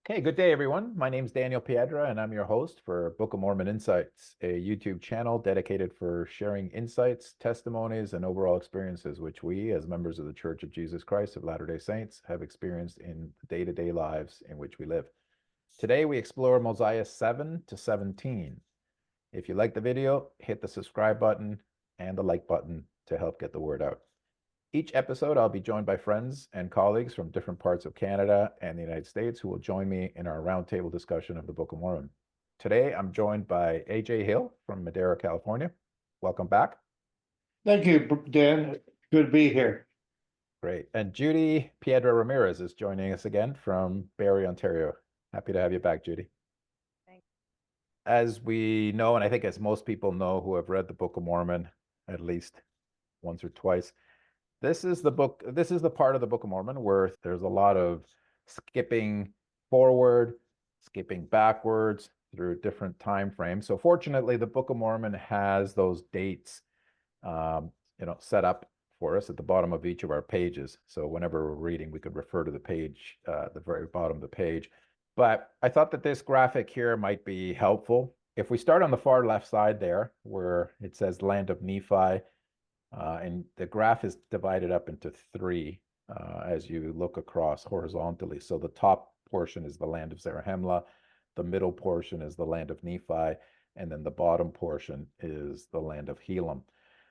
Okay, good day, everyone. My name is Daniel Piedra, and I'm your host for Book of Mormon Insights, a YouTube channel dedicated for sharing insights, testimonies, and overall experiences which we, as members of the Church of Jesus Christ of Latter-day Saints, have experienced in the day-to-day lives in which we live. Today, we explore Mosiah 7 to 17. If you like the video, hit the subscribe button and the like button to help get the word out. Each episode, I'll be joined by friends and colleagues from different parts of Canada and the United States who will join me in our roundtable discussion of the Book of Mormon. Today, I'm joined by AJ Hill from Madera, California. Welcome back. Thank you, Dan. Good to be here. Great. And Judy Piedra Ramirez is joining us again from Barrie, Ontario. Happy to have you back, Judy. Thanks. As we know, and I think as most people know who have read the Book of Mormon at least once or twice, this is the part of the Book of Mormon where there's a lot of skipping forward, skipping backwards through different time frames. So fortunately, the Book of Mormon has those dates, set up for us at the bottom of each of our pages. So whenever we're reading, we could refer to the page, the very bottom of the page. But I thought that this graphic here might be helpful. If we start on the far left side there, where it says Land of Nephi, and the graph is divided up into three as you look across horizontally. So the top portion is the land of Zarahemla, the middle portion is the land of Nephi, and then the bottom portion is the land of Helam.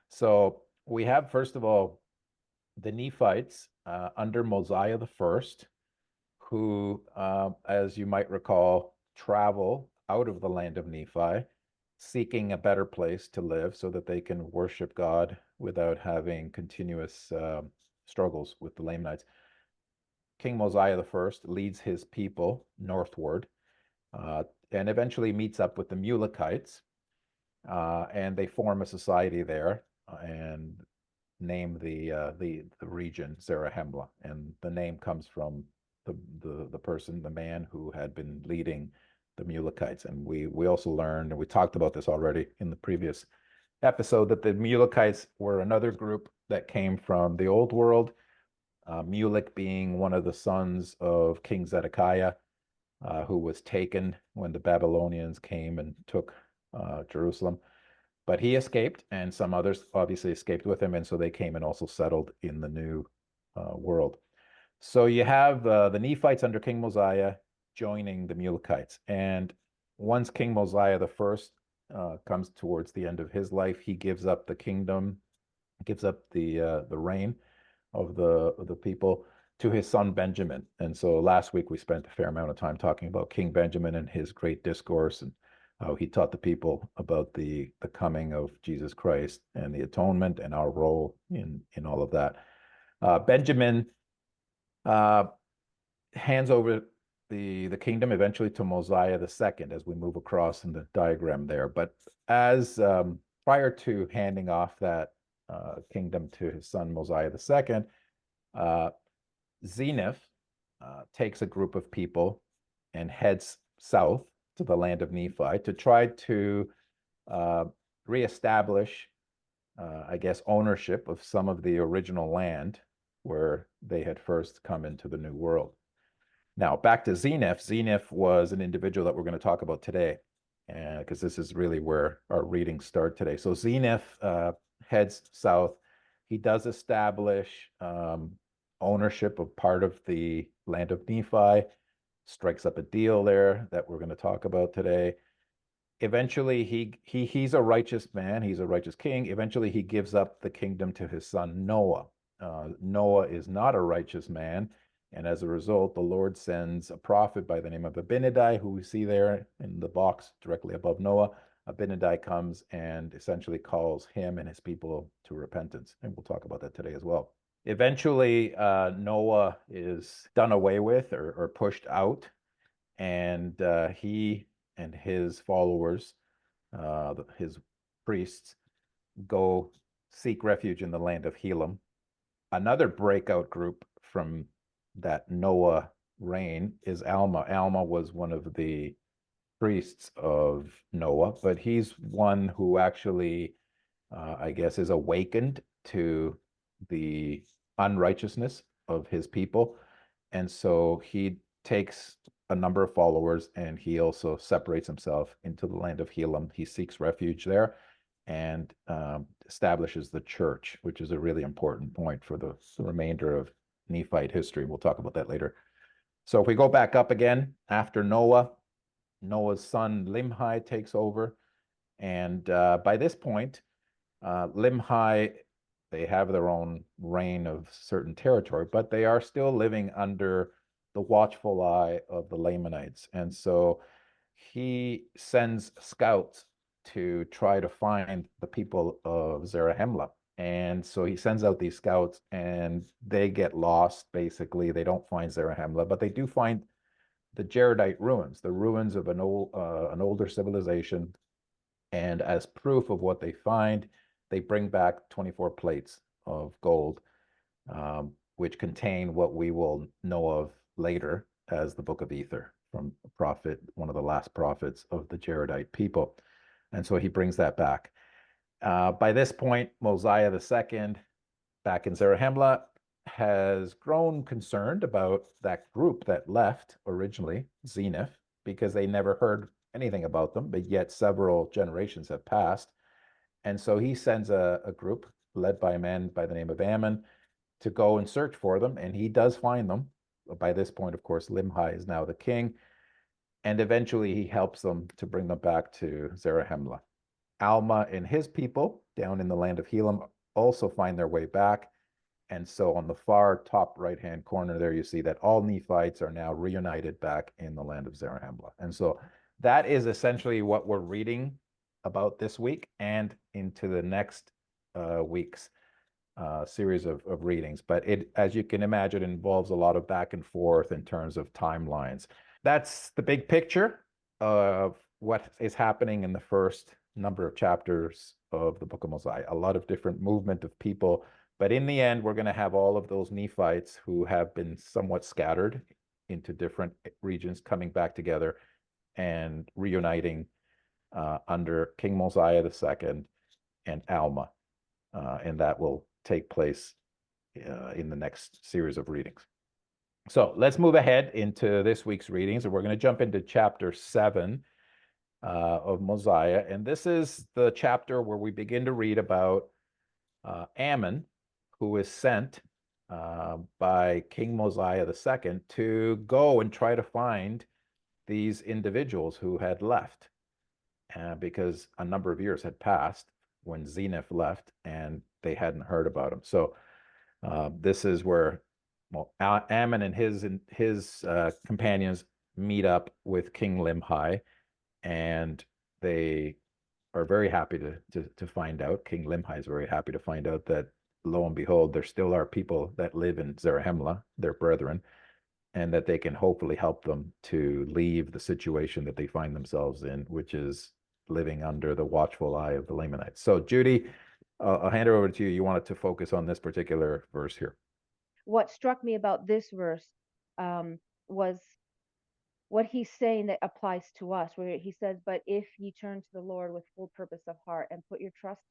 So we have, first of all, the Nephites under Mosiah the First, who, as you might recall, travel out of the land of Nephi, seeking a better place to live so that they can worship God without having continuous struggles with the Lamanites. King Mosiah I leads his people northward and eventually meets up with the Mulekites, and they form a society there and name the region Zarahemla, and the name comes from the person, the man who had been leading the Mulekites. And we also learned, and we talked about this already in the previous episode, that the Mulekites were another group that came from the old world, Mulek being one of the sons of King Zedekiah, who was taken when the Babylonians came and took Jerusalem. But he escaped, and some others obviously escaped with him, and so they came and also settled in the new world. So you have the Nephites under King Mosiah joining the Mulekites. And once King Mosiah the First comes towards the end of his life, he gives up the kingdom, gives up the reign of the people to his son Benjamin. And so last week we spent a fair amount of time talking about King Benjamin and his great discourse and how he taught the people about the coming of Jesus Christ and the atonement and our role in all of that. Benjamin hands over the kingdom eventually to Mosiah II as we move across in the diagram there. But as prior to handing off that kingdom to his son Mosiah II, Zeniff takes a group of people and heads south to the land of Nephi to try to reestablish, I guess, ownership of some of the original land where they had first come into the new world. Now, back to Zeniff. Zeniff was an individual that we're going to talk about today, because this is really where our readings start today. So Zeniff heads south. He does establish ownership of part of the land of Nephi, strikes up a deal there that we're going to talk about today. Eventually, he's a righteous man. He's a righteous king. Eventually, he gives up the kingdom to his son Noah. Noah is not a righteous man. And as a result, the Lord sends a prophet by the name of Abinadi, who we see there in the box directly above Noah. Abinadi comes and essentially calls him and his people to repentance. And we'll talk about that today as well. Eventually, Noah is done away with or pushed out. And he and his followers, his priests, go seek refuge in the land of Helam. Another breakout group from that Noah reign is Alma. Alma was one of the priests of Noah, but he's one who actually, I guess, is awakened to the unrighteousness of his people. And so he takes a number of followers, and he also separates himself into the land of Helam. He seeks refuge there and establishes the church, which is a really important point for the remainder of Nephite history. We'll talk about that later. So if we go back up again, after Noah, Noah's son Limhi takes over. And by this point, Limhi, they have their own reign of certain territory, but they are still living under the watchful eye of the Lamanites. And so he sends scouts to try to find the people of Zarahemla. And so he sends out these scouts and they get lost, basically. They don't find Zarahemla, but they do find the Jaredite ruins, the ruins of an older civilization. And as proof of what they find, they bring back 24 plates of gold, which contain what we will know of later as the Book of Ether from a prophet, one of the last prophets of the Jaredite people. And so he brings that back. By this point, Mosiah II, back in Zarahemla, has grown concerned about that group that left originally, Zenith, because they never heard anything about them, but yet several generations have passed. And so he sends a group led by a man by the name of Ammon to go and search for them, and he does find them. By this point, of course, Limhi is now the king, and eventually he helps them to bring them back to Zarahemla. Alma and his people down in the land of Helam also find their way back. And so on the far top right-hand corner there, you see that all Nephites are now reunited back in the land of Zarahemla. And so that is essentially what we're reading about this week and into the next week's series of readings. But it, as you can imagine, involves a lot of back and forth in terms of timelines. That's the big picture of what is happening in the first number of chapters of the Book of Mosiah. A lot of different movement of people. But in the end, we're going to have all of those Nephites who have been somewhat scattered into different regions coming back together and reuniting under King Mosiah II and Alma. And that will take place in the next series of readings. So let's move ahead into this week's readings, and we're going to jump into chapter 7 of Mosiah. And this is the chapter where we begin to read about Ammon, who is sent by King Mosiah II to go and try to find these individuals who had left, because a number of years had passed when Zenith left and they hadn't heard about him. So this is where, well, Ammon and his companions meet up with King Limhi, and they are very happy to find out. King Limhi is very happy to find out that, lo and behold, there still are people that live in Zarahemla, their brethren, and that they can hopefully help them to leave the situation that they find themselves in, which is living under the watchful eye of the Lamanites. So, Judy, I'll hand it over to you. You wanted to focus on this particular verse here. What struck me about this verse was what he's saying that applies to us, where he says, but if ye turn to the Lord with full purpose of heart and put your trust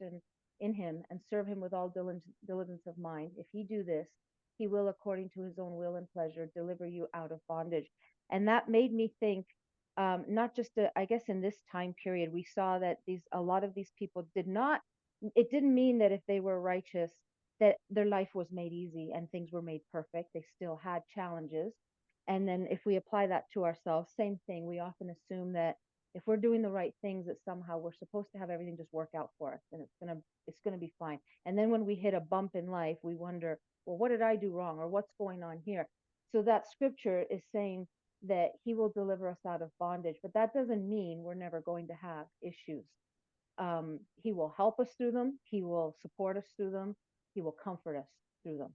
in him and serve him with all diligence of mind, if ye do this, he will, according to his own will and pleasure, deliver you out of bondage. And that made me think, not just, I guess in this time period, we saw that a lot of these people it didn't mean that if they were righteous, that their life was made easy and things were made perfect. They still had challenges. And then if we apply that to ourselves, same thing. We often assume that if we're doing the right things, that somehow we're supposed to have everything just work out for us, and it's gonna be fine. And then when we hit a bump in life, we wonder, well, what did I do wrong, or what's going on here? So that scripture is saying that he will deliver us out of bondage, but that doesn't mean we're never going to have issues. He will help us through them. He will support us through them. He will comfort us through them.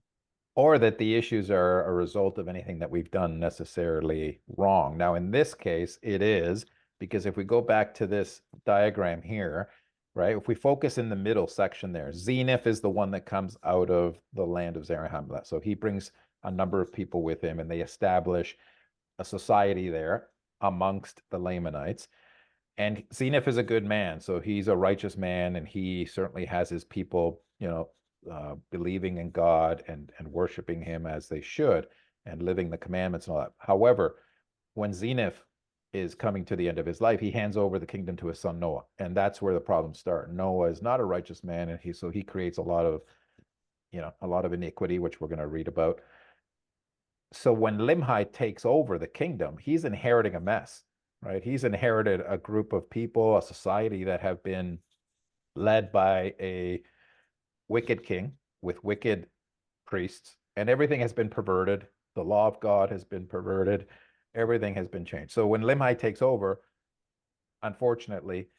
Or that the issues are a result of anything that we've done necessarily wrong. Now, in this case, it is, because if we go back to this diagram here, right, if we focus in the middle section there, Zenith is the one that comes out of the land of Zarahemla. So he brings a number of people with him, and they establish a society there amongst the Lamanites. And Zenith is a good man, so he's a righteous man, and he certainly has his people, believing in God and worshiping him as they should, and living the commandments and all that. However, when Zenith is coming to the end of his life, he hands over the kingdom to his son Noah, and that's where the problems start. Noah is not a righteous man, and he creates a lot of, a lot of iniquity, which we're going to read about. So when Limhi takes over the kingdom, he's inheriting a mess, right? He's inherited a group of people, a society that have been led by a wicked king with wicked priests, and everything has been perverted. The law of God has been perverted. Everything has been changed. So when Limhi takes over, unfortunately,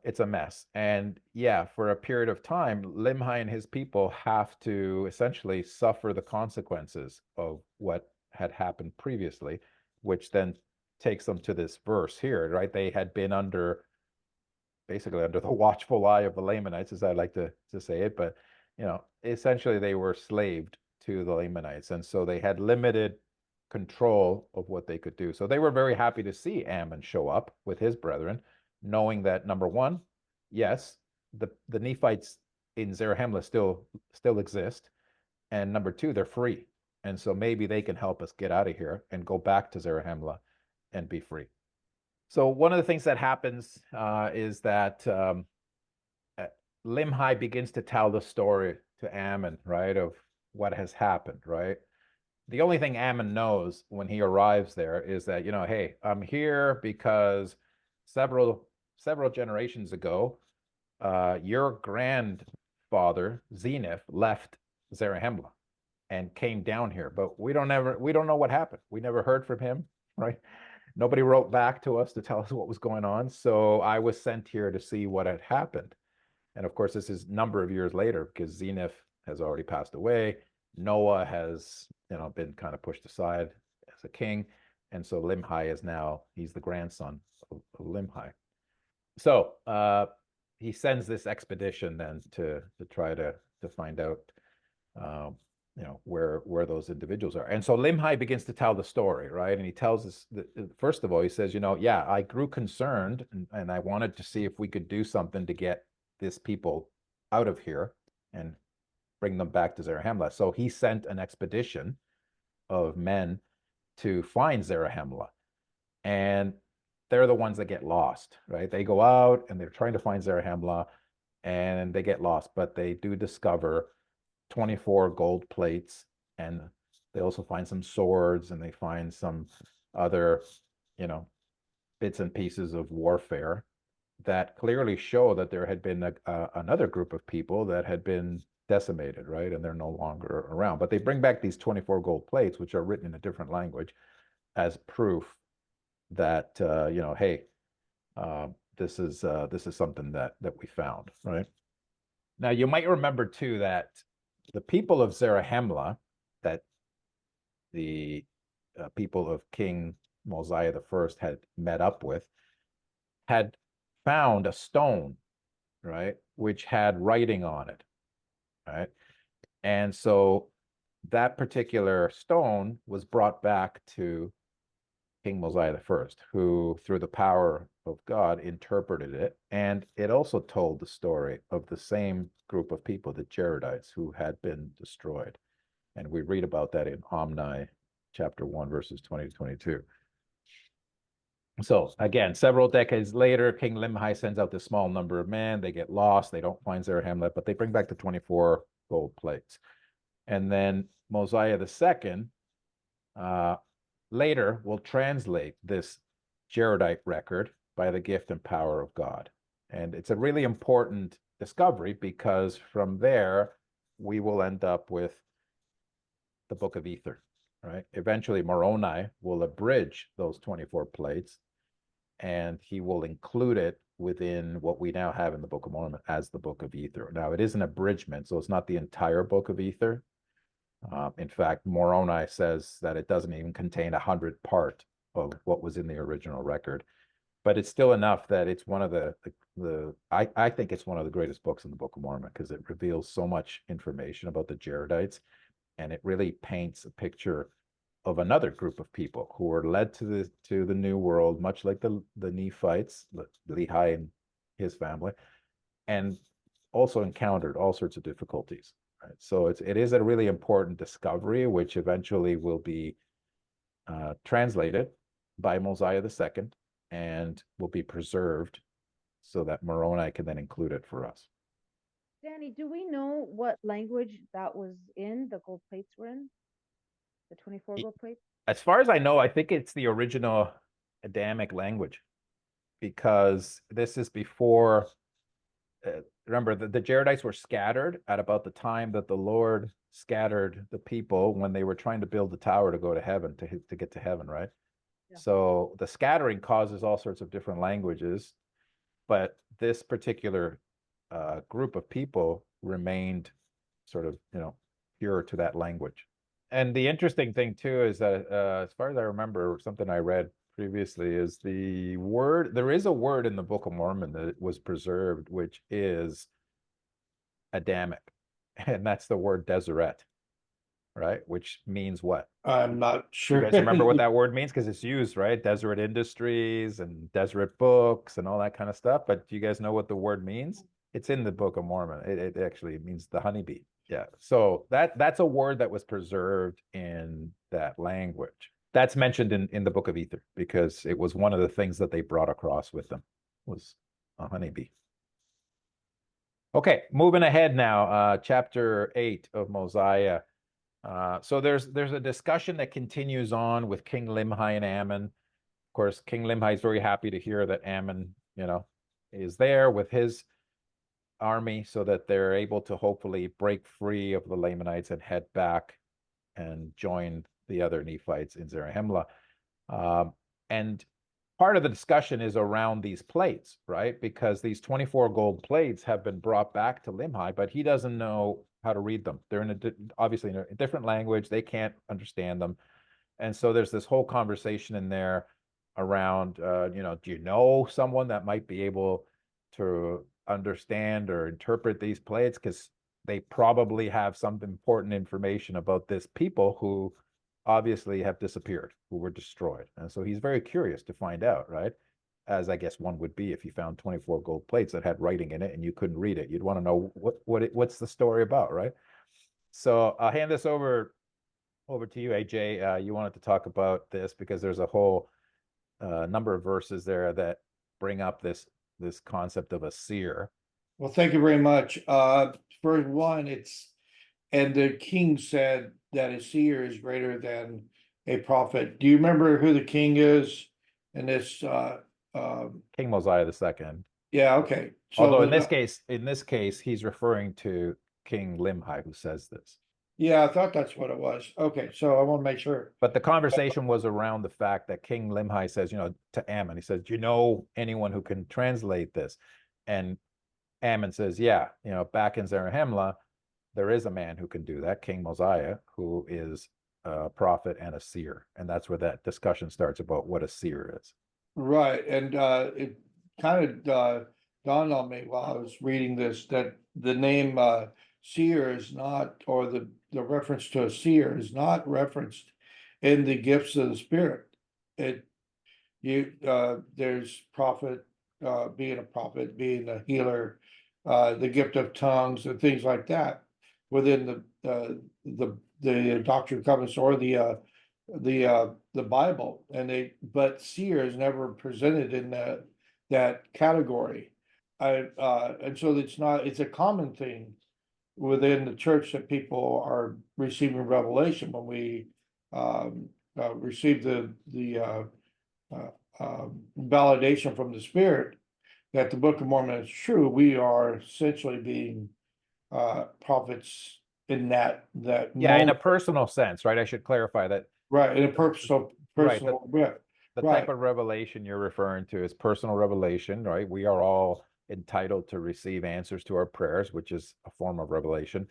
it's a mess. And yeah, for a period of time, Limhi and his people have to essentially suffer the consequences of what had happened previously, which then takes them to this verse here, right? They had been basically under the watchful eye of the Lamanites, as I like to say it, but essentially they were slaved to the Lamanites, and so they had limited control of what they could do. So they were very happy to see Ammon show up with his brethren, knowing that number one, yes, the Nephites in Zarahemla still exist, and number two, they're free, and so maybe they can help us get out of here and go back to Zarahemla and be free. So one of the things that happens is that Limhi begins to tell the story to Ammon, right, of what has happened, right? The only thing Ammon knows when he arrives there is that, hey, I'm here because several generations ago, your grandfather, Zenith, left Zarahemla and came down here, but we don't know what happened. We never heard from him, right? Nobody wrote back to us to tell us what was going on. So I was sent here to see what had happened. And of course, this is a number of years later because Zenith has already passed away. Noah has, been kind of pushed aside as a king. And so Limhi is now, he's the grandson of Limhi. So he sends this expedition then to try to find out, where those individuals are. And so Limhi begins to tell the story, right? And he tells us, first of all, he says, yeah, I grew concerned and I wanted to see if we could do something to get this people out of here and bring them back to Zarahemla. So he sent an expedition of men to find Zarahemla. And they're the ones that get lost, right? They go out and they're trying to find Zarahemla and they get lost, but they do discover 24 gold plates, and they also find some swords, and they find some other, bits and pieces of warfare that clearly show that there had been another group of people that had been decimated, right? And they're no longer around. But they bring back these 24 gold plates, which are written in a different language, as proof that, hey, this is something that we found, right? Now, you might remember, too, that the people of Zarahemla, that the people of King Mosiah I had met up with, had found a stone, right, which had writing on it, right? And so that particular stone was brought back to King Mosiah I, who, through the power of God, interpreted it. And it also told the story of the same group of people, the Jaredites, who had been destroyed. And we read about that in Omni chapter 1, verses 20 to 22. So again, several decades later, King Limhi sends out this small number of men. They get lost. They don't find Zarahemla, but they bring back the 24 gold plates. And then Mosiah II later will translate this Jaredite record by the gift and power of God. And it's a really important discovery because from there, we will end up with the Book of Ether, right? Eventually, Moroni will abridge those 24 plates, and he will include it within what we now have in the Book of Mormon as the Book of Ether. Now, it is an abridgment, so it's not the entire Book of Ether. In fact, Moroni says that it doesn't even contain 100th part of what was in the original record, but it's still enough that it's one of I think it's one of the greatest books in the Book of Mormon because it reveals so much information about the Jaredites, and it really paints a picture of another group of people who were led to the New World, much like the Nephites, Lehi and his family, and also encountered all sorts of difficulties. Right? So it is a really important discovery, which eventually will be translated by Mosiah II and will be preserved so that Moroni can then include it for us. Danny, do we know what language that was in, the gold plates were in? The 24 gold plates? As far as I know, I think it's the original Adamic language, because this is before, remember, the Jaredites were scattered at about the time that the Lord scattered the people when they were trying to build the tower to go to heaven, to get to heaven, right? Yeah. So the scattering causes all sorts of different languages, but this particular group of people remained sort of, pure to that language. And the interesting thing too is that, as far as I remember, something I read previously is there is a word in the Book of Mormon that was preserved, which is Adamic, and that's the word Deseret, right? Which means what? I'm not You sure. guys remember what that word means? Because it's used, right? Deseret Industries and Deseret Books and all that kind of stuff. But do you guys know what the word means? It's in the Book of Mormon. It actually means the honeybee. Yeah. So that's a word that was preserved in that language. That's mentioned in the Book of Ether, because it was one of the things that they brought across with them, was a honeybee. Okay, moving ahead now, chapter 8 of Mosiah. So there's a discussion that continues on with King Limhi and Ammon. Of course, King Limhi is very happy to hear that Ammon, is there with his army, so that they're able to hopefully break free of the Lamanites and head back and join the other Nephites in Zarahemla. And part of the discussion is around these plates, right? Because these 24 gold plates have been brought back to Limhi, but he doesn't know how to read them. They're obviously in a different language. They can't understand them. And so there's this whole conversation in there around, do you know someone that might be able to understand or interpret these plates? Because they probably have some important information about this people who obviously have disappeared, who were destroyed. And so he's very curious to find out, right? As I guess one would be if you found 24 gold plates that had writing in it and you couldn't read it. You'd want to know what's the story about, right? So I'll hand this over to you, AJ. You wanted to talk about this because there's a whole number of verses there that bring up this concept of a seer. Well, thank you very much. Verse 1, and the king said that a seer is greater than a prophet. Do you remember who the king is in this? King Mosiah II. Yeah, okay. So Although in this case, he's referring to King Limhi, who says this. yeah, I thought that's what it was. Okay, so I want to make sure. But the conversation was around the fact that King Limhi says, to Ammon, he says, do you know anyone who can translate this? And Ammon says, yeah, back in Zarahemla, there is a man who can do that, King Mosiah, who is a prophet and a seer. And that's where that discussion starts about what a seer is. Right, and it kind of dawned on me while I was reading this that the name seer is not, or the reference to a seer is not referenced in the gifts of the Spirit. There's prophet, being a prophet, being a healer, the gift of tongues and things like that within the Doctrine and Covenants or the Bible, but seer is never presented in that category. And so it's a common thing within the church that people are receiving revelation when we receive the validation from the Spirit that the Book of Mormon is true. We are essentially being prophets in that Yeah, in a moment. personal sense, right? I should clarify that. Right, in a personal, Right, yeah, the right. type of revelation you're referring to is personal revelation, right? We are all entitled to receive answers to our prayers, which is a form of revelation.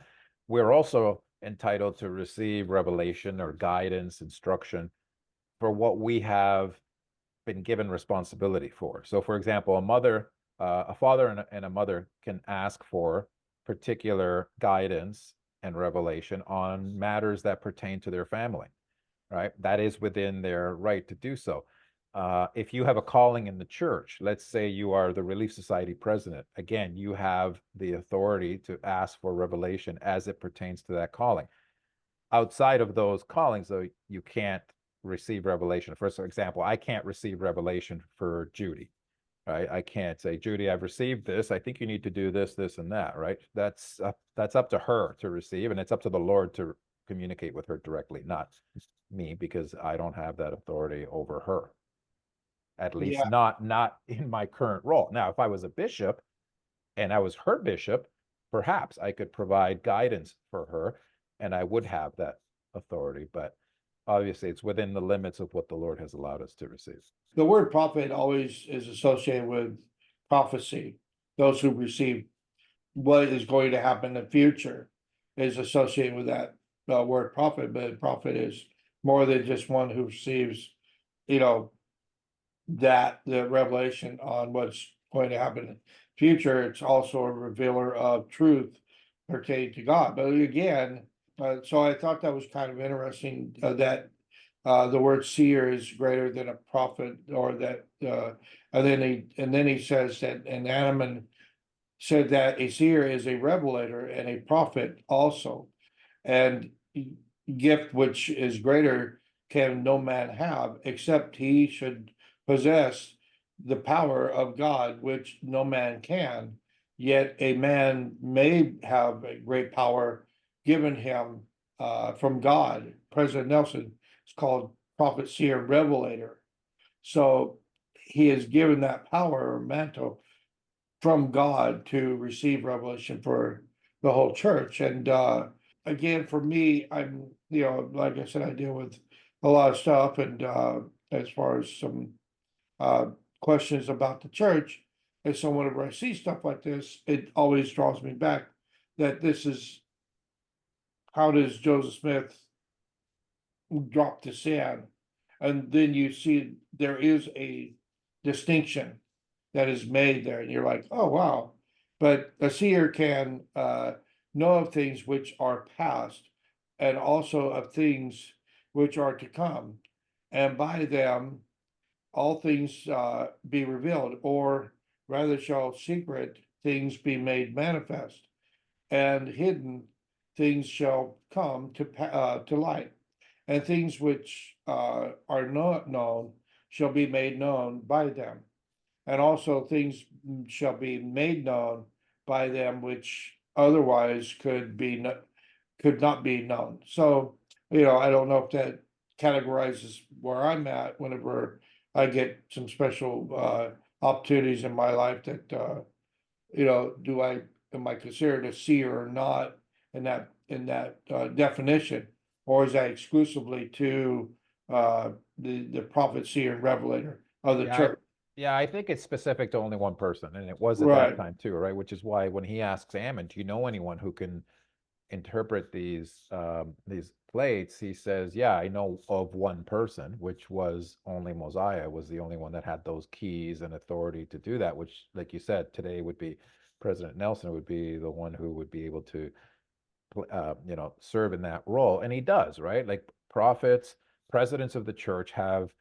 We're also entitled to receive revelation or guidance, instruction for what we have been given responsibility for. So, for example, a father and a mother can ask for particular guidance and revelation on matters that pertain to their family, right? That is within their right to do so. If you have a calling in the church, let's say you are the Relief Society president, again, you have the authority to ask for revelation as it pertains to that calling. Outside of those callings, though, you can't receive revelation. For example, I can't receive revelation for Judy, right? I can't say, Judy, I've received this. I think you need to do this, this, and that, right? That's up to her to receive, and it's up to the Lord to communicate with her directly, not me, because I don't have that authority over her. At least Yeah, not in my current role. Now, if I was a bishop and I was her bishop, perhaps I could provide guidance for her and I would have that authority. But obviously, it's within the limits of what the Lord has allowed us to receive. the word prophet always is associated with prophecy. Those who receive what is going to happen in the future is associated with that word prophet, but a prophet is more than just one who receives, you know, that the revelation on what's going to happen in the future. It's also a revealer of truth pertaining to God. But again, so I thought that was kind of interesting that the word seer is greater than a prophet, or that and then he says that, and Anaman said that a seer is a revelator and a prophet also, and gift which is greater can no man have, except he should possess the power of God, which no man can. Yet a man may have a great power given him from God. President Nelson is called prophet, seer, revelator. So he is given that power or mantle from God to receive revelation for the whole church. And again, for me, I'm, like I said, I deal with a lot of stuff, and as far as some uh questions about the church, and so whenever I see stuff like this, it always draws me back that this is, how does Joseph Smith drop to sin? And then you see there is a distinction that is made there, and you're like, oh, wow. But a seer can know of things which are past, and also of things which are to come, and by them all things be revealed, or rather shall secret things be made manifest, and hidden things shall come to light, and things which are not known shall be made known by them, and also things shall be made known by them which otherwise could not be known. So, I don't know if that categorizes where I'm at whenever I get some special opportunities in my life that am I considered a seer or not in that definition, or is that exclusively to the prophet, seer, and revelator of the Yeah, church? yeah, I think it's specific to only one person, and it was at that Right. time too, right? Which is why when he asks Ammon, do you know anyone who can interpret these plates, he says, yeah, I know of one person, which was only Mosiah was the only one that had those keys and authority to do that, which, like you said, today would be President Nelson would be the one who would be able to serve in that role. And he does, right? Like prophets, presidents of the church have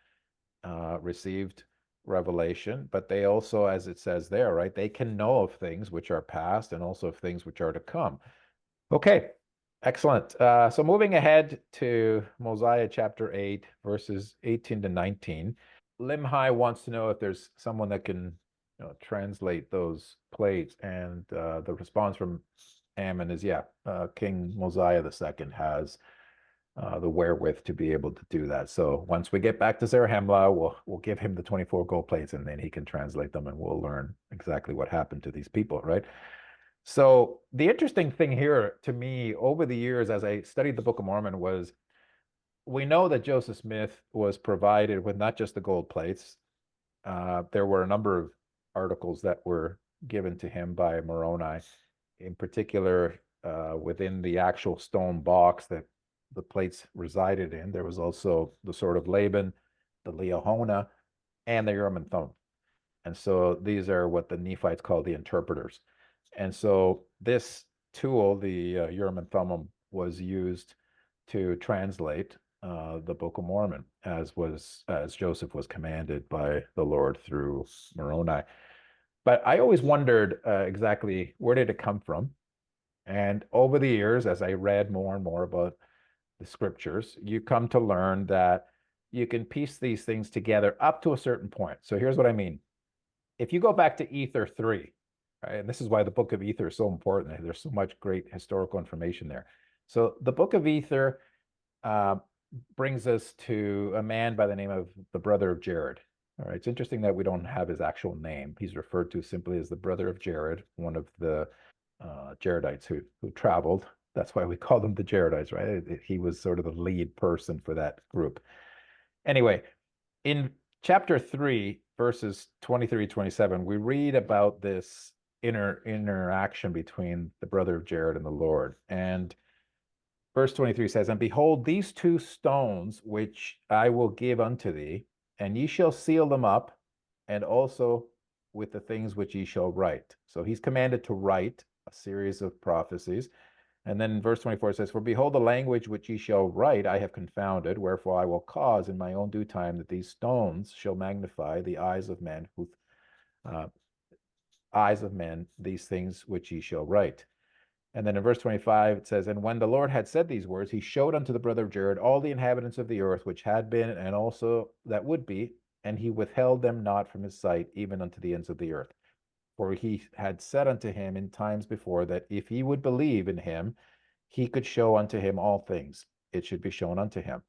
received revelation, but they also, as it says there, right, they can know of things which are past and also of things which are to come. Okay, excellent. So moving ahead to Mosiah chapter 8, verses 18 to 19. Limhi wants to know if there's someone that can translate those plates, and the response from Ammon is, yeah, King Mosiah II has the wherewith to be able to do that. So once we get back to Zarahemla, we'll give him the 24 gold plates, and then he can translate them, and we'll learn exactly what happened to these people, right? So the interesting thing here to me over the years as I studied the Book of Mormon was, we know that Joseph Smith was provided with not just the gold plates. There were a number of articles that were given to him by Moroni, in particular within the actual stone box that the plates resided in. There was also the sword of Laban, the Liahona, and the Urim and Thummim. And so these are what the Nephites call the interpreters. And so this tool, the Urim and Thummim, was used to translate the Book of Mormon, as Joseph was commanded by the Lord through Moroni. But I always wondered exactly where did it come from. And over the years, as I read more and more about the scriptures, you come to learn that you can piece these things together up to a certain point. So here's what I mean. If you go back to Ether 3, right, and this is why the book of Ether is so important. There's so much great historical information there. So the book of Ether brings us to a man by the name of the brother of Jared. All right, it's interesting that we don't have his actual name. He's referred to simply as the brother of Jared, one of the Jaredites who traveled. That's why we call them the Jaredites, right? He was sort of the lead person for that group. Anyway, in chapter 3, verses 23 to 27, we read about this interaction between the brother of Jared and the Lord. And verse 23 says, "And behold, these two stones which I will give unto thee, and ye shall seal them up, and also with the things which ye shall write." So he's commanded to write a series of prophecies. And then in verse 24 it says, "For behold, the language which ye shall write I have confounded, wherefore I will cause in my own due time that these stones shall magnify the eyes of men these things which ye shall write." And then in verse 25 it says, "And when the Lord had said these words, he showed unto the brother of Jared all the inhabitants of the earth which had been and also that would be, and he withheld them not from his sight, even unto the ends of the earth. For he had said unto him in times before that if he would believe in him, he could show unto him all things. It should be shown unto him.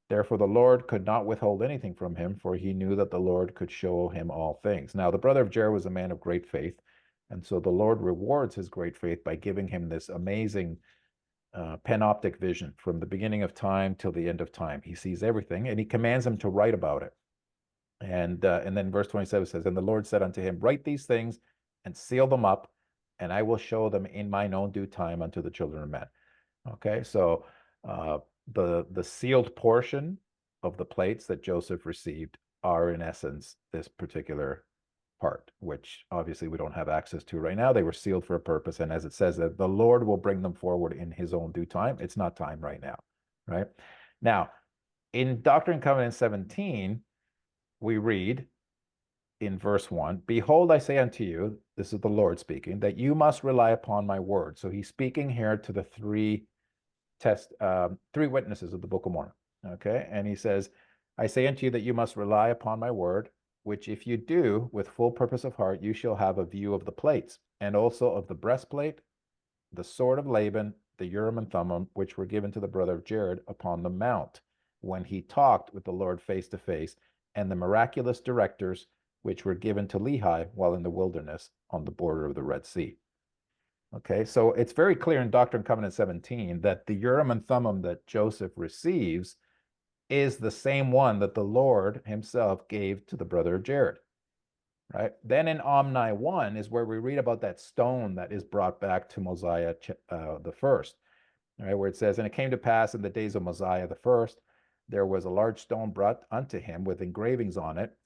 Therefore the Lord could not withhold anything from him, for he knew that the Lord could show him all things." Now the brother of Jared was a man of great faith, and so the Lord rewards his great faith by giving him this amazing panoptic vision from the beginning of time till the end of time. He sees everything, and he commands him to write about it. And then verse 27 says, "And the Lord said unto him, Write these things and seal them up, and I will show them in mine own due time unto the children of men." Okay, so the sealed portion of the plates that Joseph received are in essence this particular part, which obviously we don't have access to right now. They were sealed for a purpose, and as it says that the Lord will bring them forward in his own due time. It's not time right now, right? Now, in Doctrine and Covenants 17, we read in verse 1, "Behold, I say unto you," this is the Lord speaking, "that you must rely upon my word." So he's speaking here to the three witnesses of the Book of Mormon. Okay, and he says, "I say unto you that you must rely upon my word, which if you do with full purpose of heart, you shall have a view of the plates, and also of the breastplate, the sword of Laban, the Urim and Thummim, which were given to the brother of Jared upon the mount, when he talked with the Lord face to face, and the miraculous directors, which were given to Lehi while in the wilderness on the border of the Red Sea." Okay, so it's very clear in Doctrine and Covenants 17 that the Urim and Thummim that Joseph receives is the same one that the Lord himself gave to the brother of Jared, right? Then in Omni 1 is where we read about that stone that is brought back to Mosiah the first, right? Where it says, "And it came to pass in the days of Mosiah the first, there was a large stone brought unto him with engravings on it,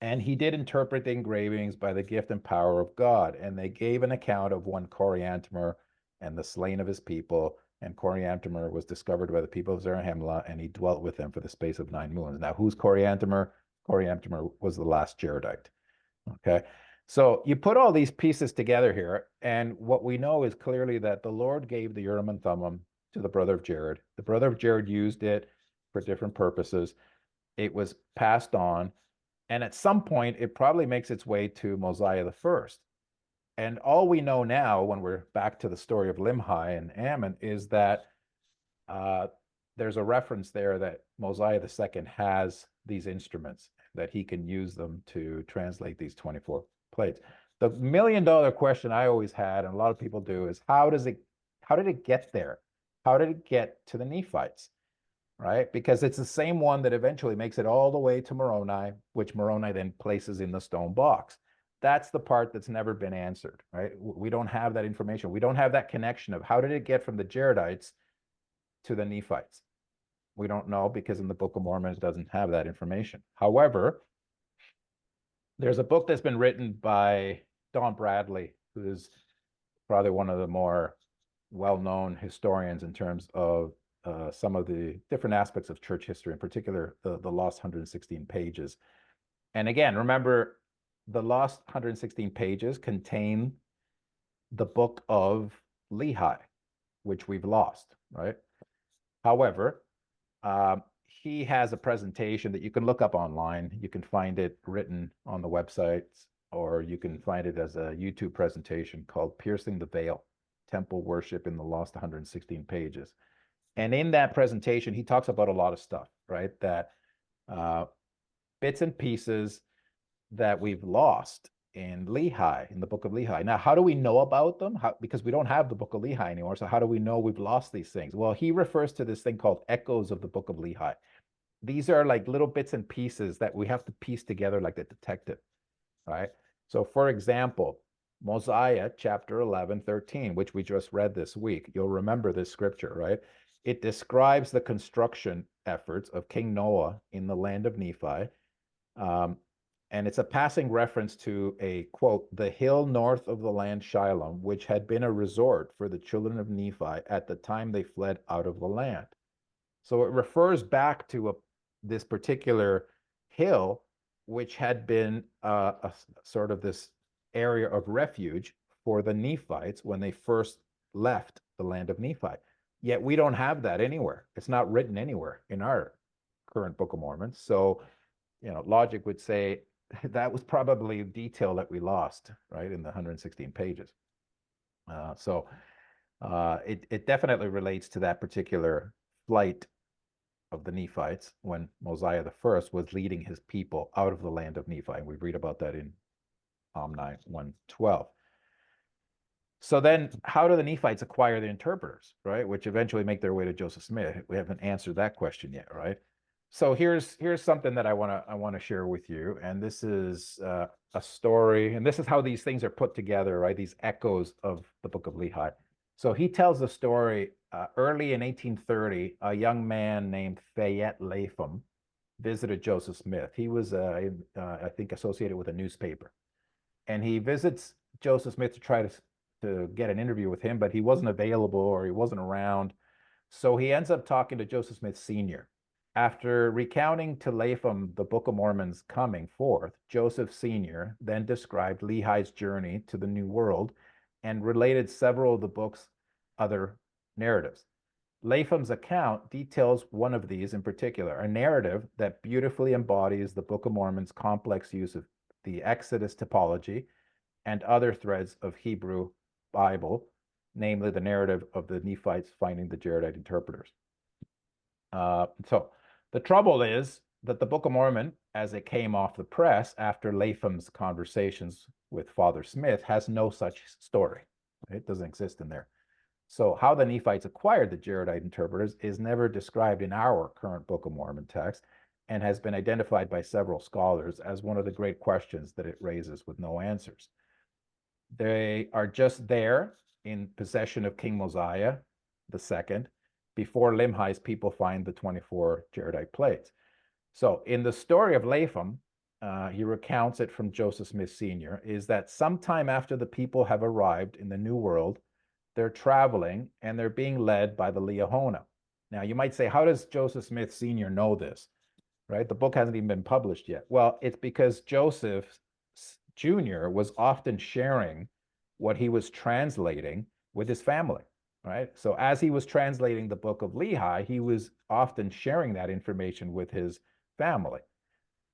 and he did interpret the engravings by the gift and power of God. And they gave an account of one Coriantumr and the slain of his people. And Coriantumr was discovered by the people of Zarahemla, and he dwelt with them for the space of 9 moons." Now, who's Coriantumr? Coriantumr was the last Jaredite. Okay, so you put all these pieces together here, and what we know is clearly that the Lord gave the Urim and Thummim to the brother of Jared. The brother of Jared used it for different purposes. It was passed on. And at some point, it probably makes its way to Mosiah the first. And all we know now, when we're back to the story of Limhi and Ammon, is that there's a reference there that Mosiah the second has these instruments, that he can use them to translate these 24 plates. The million-dollar question I always had, and a lot of people do, is how did it get there? How did it get to the Nephites? Right? Because it's the same one that eventually makes it all the way to Moroni, which Moroni then places in the stone box. That's the part that's never been answered, right? We don't have that information. We don't have that connection of how did it get from the Jaredites to the Nephites. We don't know, because in the Book of Mormon, it doesn't have that information. However, there's a book that's been written by Don Bradley, who's probably one of the more well-known historians in terms of some of the different aspects of church history, in particular, the lost 116 pages. And again, remember, the lost 116 pages contain the book of Lehi, which we've lost, right? However, he has a presentation that you can look up online. You can find it written on the websites, or you can find it as a YouTube presentation called Piercing the Veil, Temple Worship in the Lost 116 Pages. And in that presentation, he talks about a lot of stuff, right? That bits and pieces that we've lost in Lehi, in the book of Lehi. Now, how do we know about them? Because we don't have the book of Lehi anymore. So how do we know we've lost these things? Well, he refers to this thing called echoes of the book of Lehi. These are like little bits and pieces that we have to piece together like the detective, right? So for example, Mosiah chapter 11:13, which we just read this week. You'll remember this scripture, right? It describes the construction efforts of King Noah in the land of Nephi. And it's a passing reference to a, quote, the hill north of the land Shiloh, which had been a resort for the children of Nephi at the time they fled out of the land. So it refers back to this particular hill, which had been a sort of this area of refuge for the Nephites when they first left the land of Nephi. Yet we don't have that anywhere. It's not written anywhere in our current Book of Mormon. So, logic would say that was probably detail that we lost, right, in the 116 pages. It definitely relates to that particular flight of the Nephites when Mosiah I was leading his people out of the land of Nephi. And we read about that in Omni 1:12. So then how do the Nephites acquire the interpreters, right? Which eventually make their way to Joseph Smith. We haven't answered that question yet, right? So here's something that I want to share with you, and this is a story, and this is how these things are put together, right? These echoes of the book of Lehi. So he tells a story early in 1830. A young man named Fayette Latham visited Joseph Smith. He was, I think, associated with a newspaper, and he visits Joseph Smith to try to get an interview with him, but he wasn't available or he wasn't around. So he ends up talking to Joseph Smith Sr. After recounting to Latham the Book of Mormon's coming forth, Joseph Sr. then described Lehi's journey to the New World and related several of the book's other narratives. Latham's account details one of these in particular, a narrative that beautifully embodies the Book of Mormon's complex use of the Exodus typology and other threads of Hebrew Bible, namely the narrative of the Nephites finding the Jaredite interpreters. So the trouble is that the Book of Mormon, as it came off the press after Latham's conversations with Father Smith, has no such story. It doesn't exist in there. So how the Nephites acquired the Jaredite interpreters is never described in our current Book of Mormon text and has been identified by several scholars as one of the great questions that it raises with no answers. They are just there in possession of King Mosiah II before Limhi's people find the 24 Jaredite plates. So in the story of Latham, he recounts it from Joseph Smith Sr., is that sometime after the people have arrived in the New World, they're traveling and they're being led by the Liahona. Now you might say, how does Joseph Smith Sr. know this, right? The book hasn't even been published yet. Well, it's because Joseph Jr. was often sharing what he was translating with his family, right? So as he was translating the book of Lehi, he was often sharing that information with his family.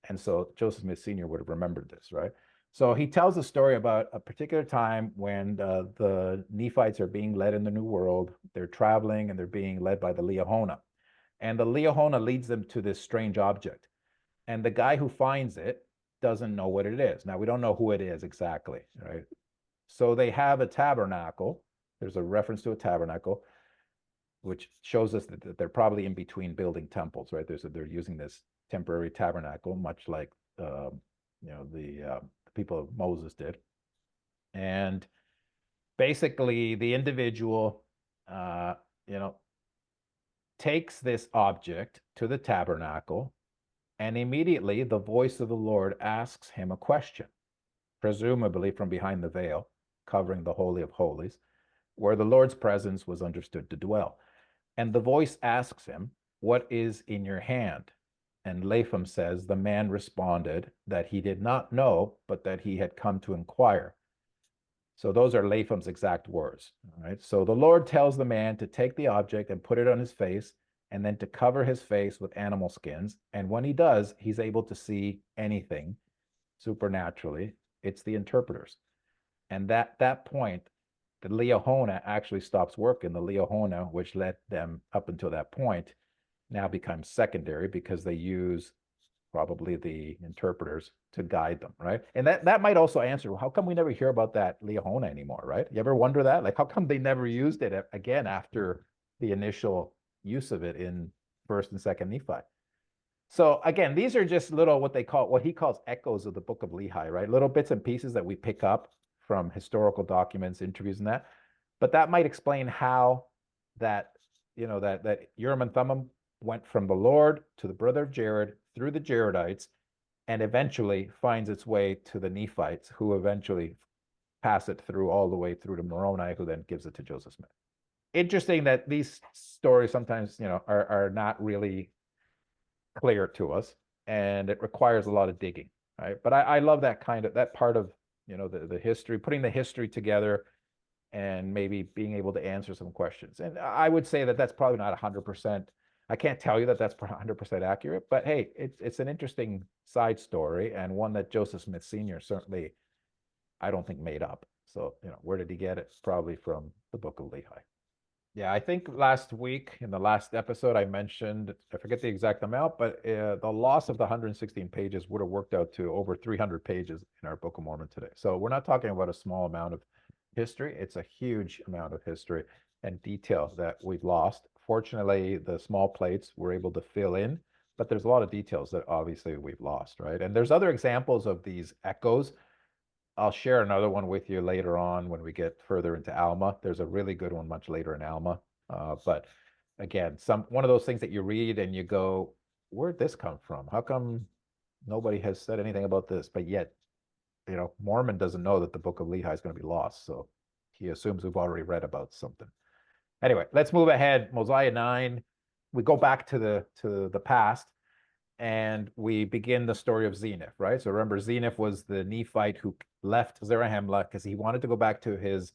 And so Joseph Smith Sr. would have remembered this, right? So he tells a story about a particular time when the Nephites are being led in the New World. They're traveling and they're being led by the Liahona. And the Liahona leads them to this strange object. And the guy who finds it doesn't know what it is. Now, we don't know who it is exactly, right? So they have a tabernacle. There's a reference to a tabernacle, which shows us that they're probably in between building temples, right? They're using this temporary tabernacle, much like the people of Moses did. And basically, the individual, takes this object to the tabernacle, and immediately the voice of the Lord asks him a question, presumably from behind the veil, covering the Holy of Holies, where the Lord's presence was understood to dwell. And the voice asks him, "What is in your hand?" And Latham says, the man responded that he did not know, but that he had come to inquire. So those are Latham's exact words. All right. So the Lord tells the man to take the object and put it on his face and then to cover his face with animal skins. And when he does, he's able to see anything supernaturally. It's the interpreters. And that point, the Liahona actually stops working. The Liahona, which led them up until that point, now becomes secondary because they use probably the interpreters to guide them, right? And that might also answer, how come we never hear about that Liahona anymore, right? You ever wonder that? Like, how come they never used it again after the initial use of it in First and Second Nephi? So again, these are just little what he calls echoes of the book of Lehi, right? Little bits and pieces that we pick up from historical documents, interviews, and that. But that might explain how that, that Urim and Thummim went from the Lord to the brother of Jared through the Jaredites, and eventually finds its way to the Nephites, who eventually pass it through all the way through to Moroni, who then gives it to Joseph Smith. Interesting that these stories sometimes, are not really clear to us, and it requires a lot of digging, right? But I love that part of, the history, putting the history together and maybe being able to answer some questions. And I would say that that's probably not 100%. I can't tell you that that's 100% accurate, but hey, it's an interesting side story, and one that Joseph Smith Sr. certainly, I don't think, made up. So, where did he get it? Probably from the book of Lehi. Yeah, I think last week in the last episode, I mentioned, I forget the exact amount, but the loss of the 116 pages would have worked out to over 300 pages in our Book of Mormon today. So we're not talking about a small amount of history. It's a huge amount of history and detail that we've lost. Fortunately, the small plates were able to fill in, but there's a lot of details that obviously we've lost, right? And there's other examples of these echoes. I'll share another one with you later on when we get further into Alma. There's a really good one much later in Alma. But again, one of those things that you read and you go, where'd this come from? How come nobody has said anything about this? But yet, Mormon doesn't know that the book of Lehi is going to be lost. So he assumes we've already read about something. Anyway, let's move ahead. Mosiah 9. We go back to the past, and we begin the story of Zeniff, right? So remember, Zeniff was the Nephite who left Zarahemla because he wanted to go back to his,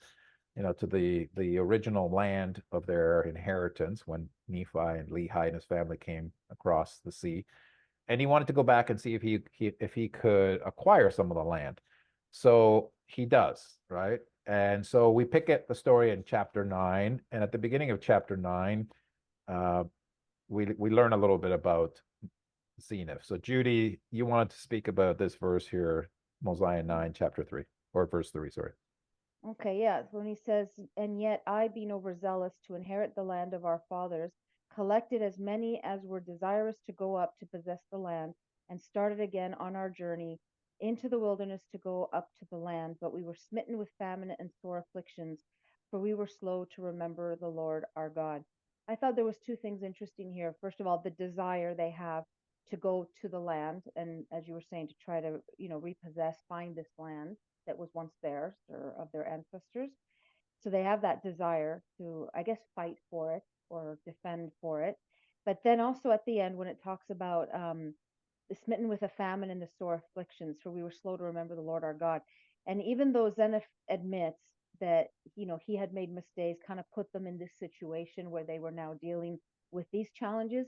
to the original land of their inheritance when Nephi and Lehi and his family came across the sea. And he wanted to go back and see if he could acquire some of the land. So he does, right? And so we pick up the story in chapter 9. And at the beginning of chapter 9, we learn a little bit about Zeniff. So Judy, you wanted to speak about this verse here, Mosiah 9, chapter 3, or verse 3, sorry. Okay, yeah. When he says, "And yet I, being overzealous to inherit the land of our fathers, collected as many as were desirous to go up to possess the land, and started again on our journey into the wilderness to go up to the land. But we were smitten with famine and sore afflictions, for we were slow to remember the Lord our God." I thought there was two things interesting here. First of all, the desire they have to go to the land, and as you were saying, to try to, repossess, find this land that was once theirs or of their ancestors. So they have that desire to, I guess, fight for it or defend for it. But then also at the end, when it talks about smitten with a famine and the sore afflictions, for we were slow to remember the Lord our God. And even though Zeniff admits that, he had made mistakes, kind of put them in this situation where they were now dealing with these challenges,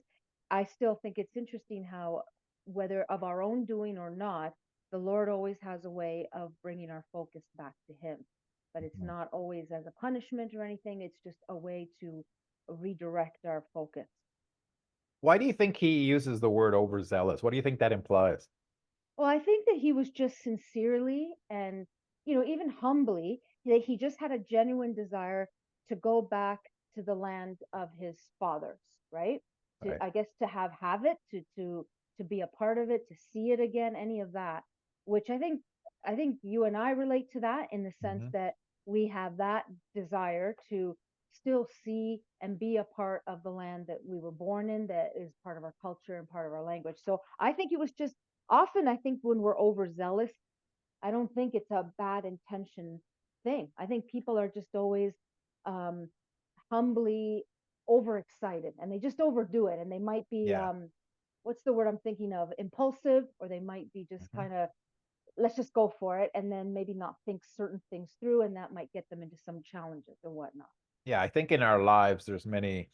I still think it's interesting how, whether of our own doing or not, the Lord always has a way of bringing our focus back to Him. But it's not always as a punishment or anything, it's just a way to redirect our focus. Why do you think he uses the word overzealous? What do you think that implies? Well, I think that he was just sincerely and, even humbly, that he just had a genuine desire to go back to the land of his fathers, right? Right. I guess to have it, to be a part of it, to see it again, any of that, which I think you and I relate to that in the sense that we have that desire to still see and be a part of the land that we were born in, that is part of our culture and part of our language. So I think it was just, often I think when we're overzealous, I don't think it's a bad intention thing. I think people are just always um, humbly overexcited, and they just overdo it, and they might be Yeah. what's the word I'm thinking of, impulsive, or they might be just kind of, let's just go for it, and then maybe not think certain things through, and that might get them into some challenges or whatnot. Yeah, I think in our lives there's many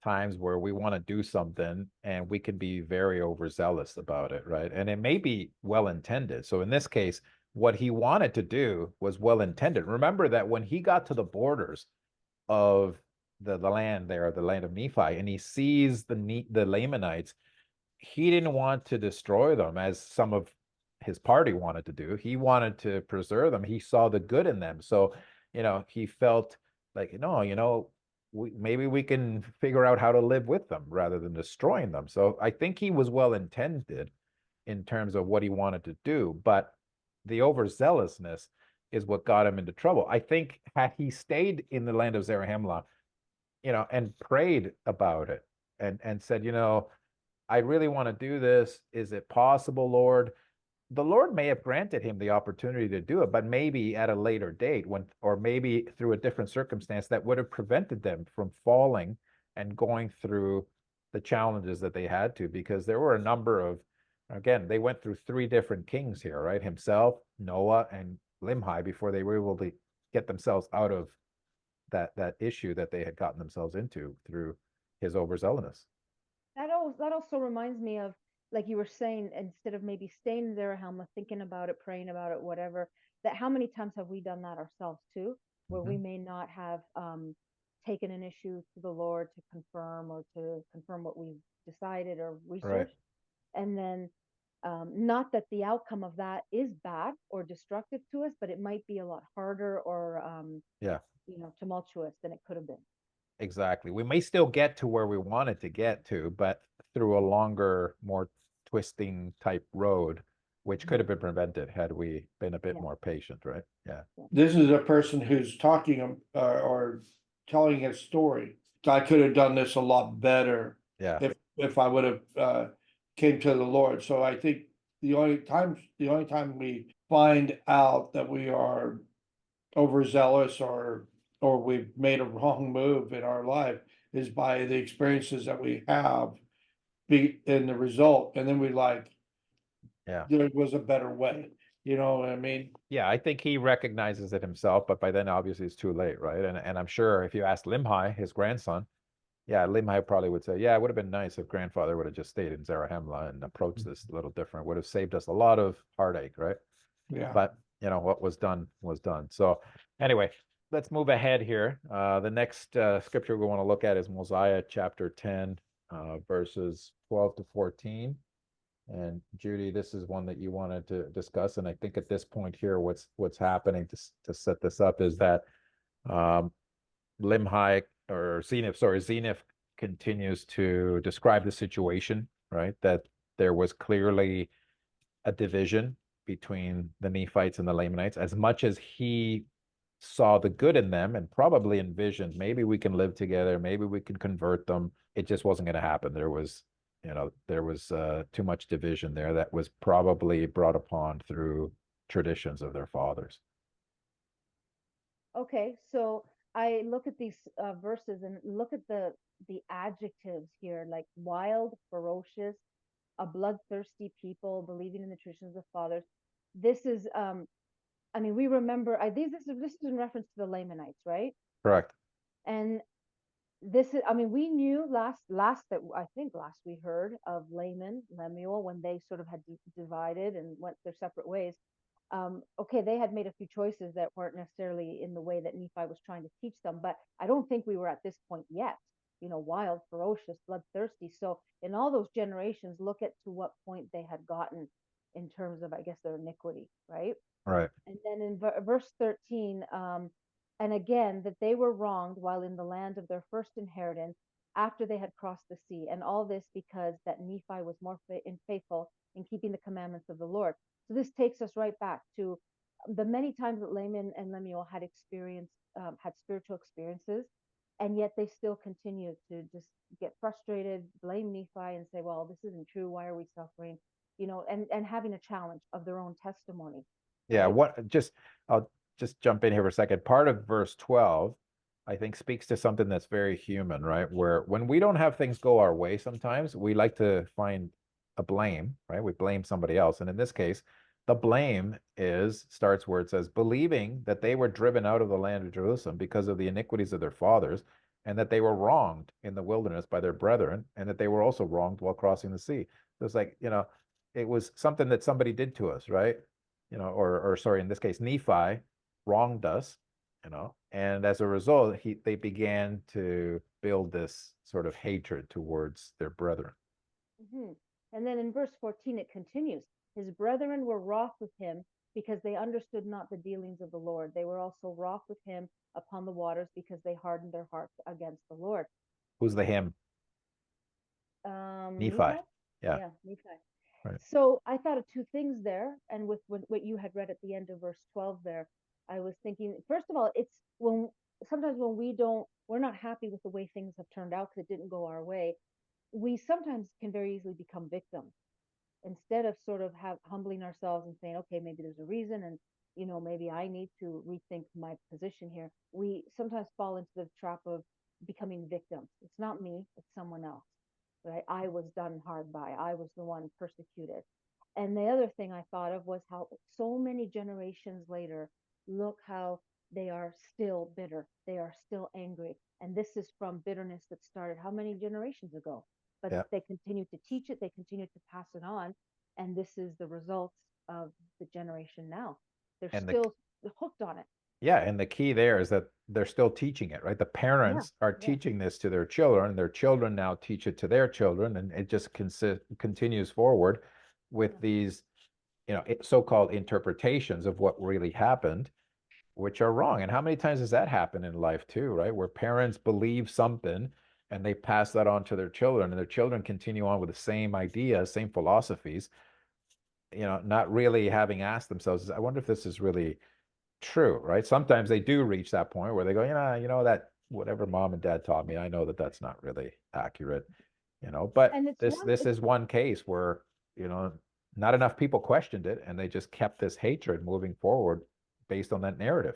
times where we want to do something and we can be very overzealous about it, right? And it may be well intended. So in this case, what he wanted to do was well intended. Remember that when he got to the borders of the land there, the land of Nephi, and he sees the Lamanites, he didn't want to destroy them as some of his party wanted to do. He wanted to preserve them. He saw the good in them. So, he felt like, no, maybe we can figure out how to live with them rather than destroying them. So I think he was well intended in terms of what he wanted to do, but the overzealousness is what got him into trouble. I think had he stayed in the land of Zarahemla, and prayed about it and said, I really want to do this. Is it possible, Lord? The Lord may have granted him the opportunity to do it, but maybe at a later date or maybe through a different circumstance that would have prevented them from falling and going through the challenges that they had to, because there were a number of, again, they went through 3 different kings here, right? Himself, Noah, and Limhi before they were able to get themselves out of that issue that they had gotten themselves into through his overzealousness. That also reminds me of, like you were saying, instead of maybe staying in Zarahemla, thinking about it, praying about it, whatever, that how many times have we done that ourselves too, where we may not have taken an issue to the Lord to confirm what we've decided or Right. researched. And then not that the outcome of that is bad or destructive to us, but it might be a lot harder or Yeah, tumultuous than it could have been. exactly. We may still get to where we wanted to get to, but through a longer, more twisting type road, which could have been prevented had we been a bit Yeah. more patient, right? Yeah. This is a person who's talking or telling his story. I could have done this a lot better Yeah. if I would have came to the Lord. So I think the only time we find out that we are overzealous or we've made a wrong move in our life is by the experiences that we have be in the result, and then we Yeah. there was a better way. You know what I mean? Yeah, I think he recognizes it himself, but by then obviously it's too late, right? And I'm sure if you asked Limhi, his grandson, yeah, Limhi probably would say, yeah, it would have been nice if grandfather would have just stayed in Zarahemla and approached this a little different. Would have saved us a lot of heartache, right? Yeah. But what was done was done. So anyway, let's move ahead here. The next scripture we want to look at is Mosiah chapter 10, verses 12 to 14. And Judy, this is one that you wanted to discuss. And I think at this point here, what's happening to set this up is that Limhi or Zenith continues to describe the situation, right? That there was clearly a division between the Nephites and the Lamanites. As much as he saw the good in them and probably envisioned maybe we can live together, maybe we can convert them, it just wasn't going to happen. There was too much division there that was probably brought upon through traditions of their fathers. Okay, so I look at these verses and look at the adjectives here, like wild, ferocious, a bloodthirsty people, believing in the traditions of fathers. This is, I mean, we remember this is in reference to the Lamanites, right? Correct. And this is, I mean, we knew last we heard of Lemuel, when they sort of had divided and went their separate ways. Okay, they had made a few choices that weren't necessarily in the way that Nephi was trying to teach them, but I don't think we were at this point yet. Wild, ferocious, bloodthirsty. So in all those generations, look at to what point they had gotten in terms of, I guess, their iniquity, right? Right. And then in verse 13, and again, that they were wronged while in the land of their first inheritance after they had crossed the sea. And all this because that Nephi was more faithful in keeping the commandments of the Lord. So this takes us right back to the many times that Laman and Lemuel had had spiritual experiences, and yet they still continued to just get frustrated, blame Nephi, and say, "Well, this isn't true. Why are we suffering?" And having a challenge of their own testimony. Yeah, Right? I'll just jump in here for a second. Part of verse 12, I think, speaks to something that's very human, right? Where when we don't have things go our way, sometimes we like to find a blame, right? We blame somebody else. And in this case, the blame starts where it says, believing that they were driven out of the land of Jerusalem because of the iniquities of their fathers, and that they were wronged in the wilderness by their brethren, and that they were also wronged while crossing the sea. So it's like, it was something that somebody did to us, right? Or sorry, in this case, Nephi wronged us, and as a result, they began to build this sort of hatred towards their brethren. And then in verse 14, it continues. His brethren were wroth with him because they understood not the dealings of the Lord. They were also wroth with him upon the waters because they hardened their hearts against the Lord. Who's the him? Nephi. Yeah, Nephi. Right. So I thought of two things there, and with what you had read at the end of verse 12 there, I was thinking, first of all, it's sometimes when we're not happy with the way things have turned out because it didn't go our way, we sometimes can very easily become victims instead of sort of humbling ourselves and saying, okay, maybe there's a reason, and maybe I need to rethink my position here. We sometimes fall into the trap of becoming victims. It's not me, it's someone else, right? I was done hard by. I was the one persecuted. And the other thing I thought of was how so many generations later, look how they are still bitter. They are still angry. And this is from bitterness that started how many generations ago? But they continue to teach it, they continue to pass it on, and this is the results of the generation now. They're still hooked on it. Yeah, and the key there is that they're still teaching it, right? The parents are teaching this to their children, and their children now teach it to their children, and it just continues forward with these, so-called interpretations of what really happened, which are wrong. And how many times does that happen in life too, right? Where parents believe something and they pass that on to their children, and their children continue on with the same ideas, same philosophies, not really having asked themselves, I wonder if this is really true, right? Sometimes they do reach that point where they go, that whatever mom and dad taught me, I know that that's not really accurate, but this is one case where, not enough people questioned it, and they just kept this hatred moving forward based on that narrative.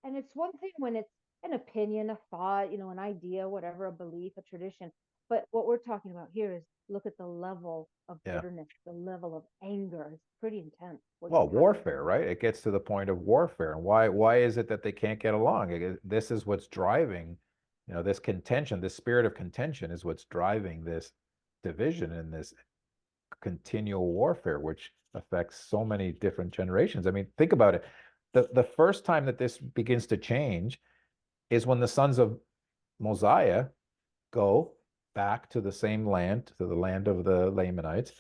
And it's one thing when it's an opinion, a thought, an idea, whatever, a belief, a tradition. But what we're talking about here is look at the level of bitterness, the level of anger. It's pretty intense. Well, warfare, right? It gets to the point of warfare. And why is it that they can't get along? This is what's driving, this contention, this spirit of contention is what's driving this division and this continual warfare, which affects so many different generations. I mean, think about it. The first time that this begins to change is when the sons of Mosiah go back to the same land, to the land of the Lamanites,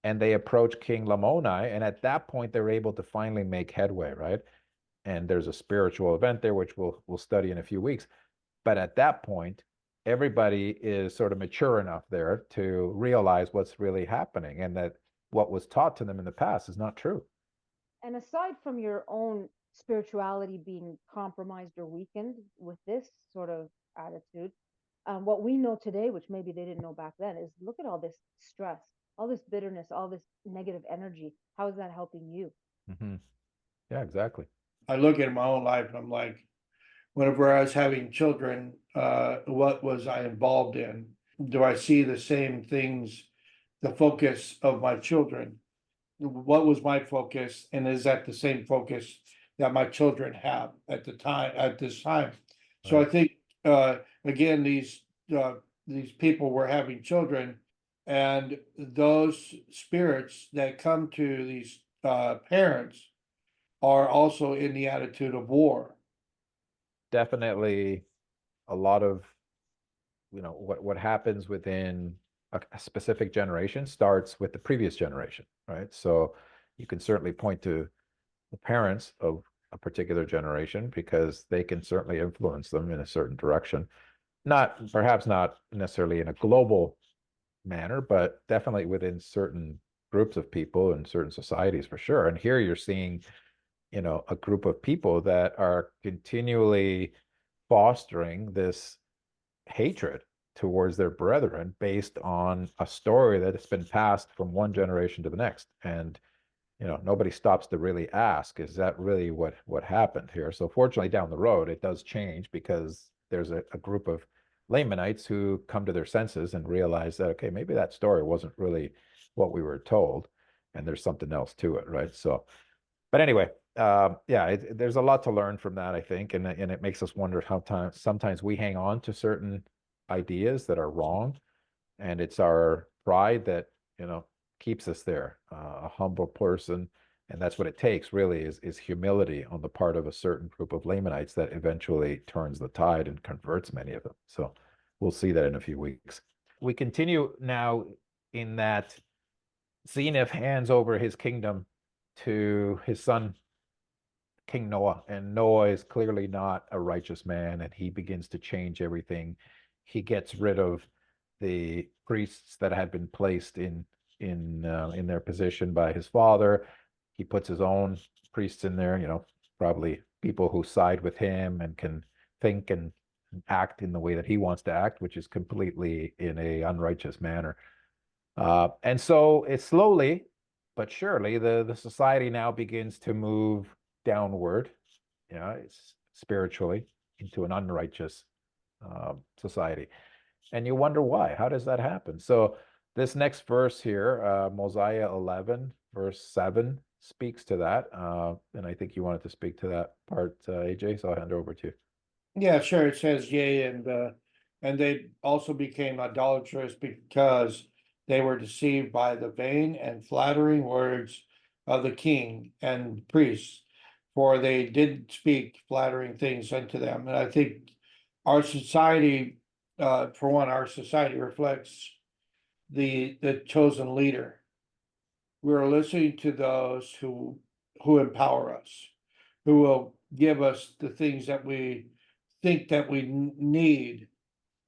and they approach King Lamoni, and at that point they're able to finally make headway, right? And there's a spiritual event there, which we'll study in a few weeks. But at that point, everybody is sort of mature enough there to realize what's really happening, and that what was taught to them in the past is not true. And aside from your own spirituality being compromised or weakened with this sort of attitude, what we know today, which maybe they didn't know back then, is look at all this stress, all this bitterness, all this negative energy. How is that helping you? Mm-hmm. Yeah, exactly. I look at my own life and I'm like, whenever I was having children, what was I involved in? Do I see the same things, the focus of my children? What was my focus, and is that the same focus that my children have at this time? So Right. I think again, these people were having children, and those spirits that come to these parents are also in the attitude of war. Definitely a lot of, what happens within a specific generation starts with the previous generation, right? So you can certainly point to the parents of a particular generation because they can certainly influence them in a certain direction. Perhaps not necessarily in a global manner, but definitely within certain groups of people and certain societies for sure. And here you're seeing, a group of people that are continually fostering this hatred towards their brethren based on a story that has been passed from one generation to the next. And nobody stops to really ask, is that really what happened here? So fortunately, down the road, it does change because there's a group of Lamanites who come to their senses and realize that, okay, maybe that story wasn't really what we were told, and there's something else to it, right? So, but anyway, yeah, there's a lot to learn from that, I think, and it makes us wonder how sometimes we hang on to certain ideas that are wrong, and it's our pride that, keeps us there. A humble person, and that's what it takes, really, is humility on the part of a certain group of Lamanites that eventually turns the tide and converts many of them. So we'll see that in a few weeks. We continue now in that Zenith hands over his kingdom to his son King Noah, and Noah is clearly not a righteous man, and he begins to change everything. He gets rid of the priests that had been placed in their position by his father. He puts his own priests in there, probably people who side with him and can think and act in the way that he wants to act, which is completely in a unrighteous manner. And so it's slowly but surely the society now begins to move downward, it's spiritually into an unrighteous society. And you wonder why. How does that happen? So this next verse here, Mosiah 11, verse 7, speaks to that. And I think you wanted to speak to that part, AJ, so I'll hand it over to you. Yeah, sure. It says, yea, and they also became idolatrous because they were deceived by the vain and flattering words of the king and priests, for they did speak flattering things unto them. And I think our society, for one, our society reflects the chosen leader. We're listening to those who empower us, who will give us the things that we think that we need,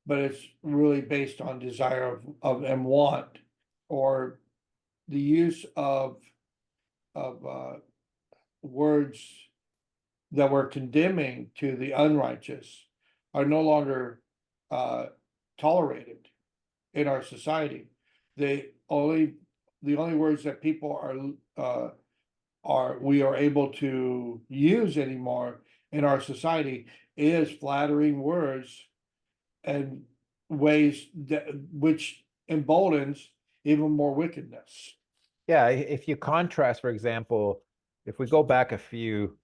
but it's really based on desire of and want, or the use of words that we're condemning to the unrighteous are no longer tolerated in our society. The only words that people we are able to use anymore in our society is flattering words and ways that which emboldens even more wickedness. Yeah, if you contrast, for example, if we go back a few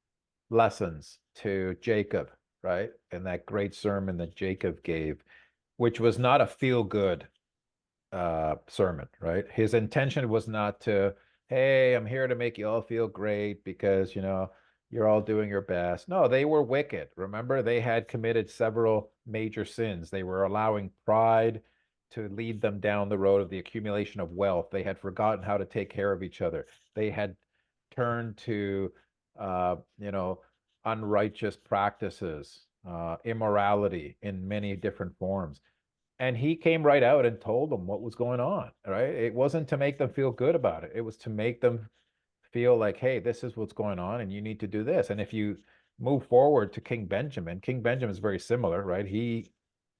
lessons to Jacob, right? And that great sermon that Jacob gave, which was not a feel-good sermon, right? His intention was not to, hey, I'm here to make you all feel great because, you're all doing your best. No, they were wicked. Remember, they had committed several major sins. They were allowing pride to lead them down the road of the accumulation of wealth. They had forgotten how to take care of each other. They had turned to, unrighteous practices, immorality in many different forms. And he came right out and told them what was going on, right? It wasn't to make them feel good about it. It was to make them feel like, hey, this is what's going on and you need to do this. And if you move forward to King Benjamin is very similar, right? He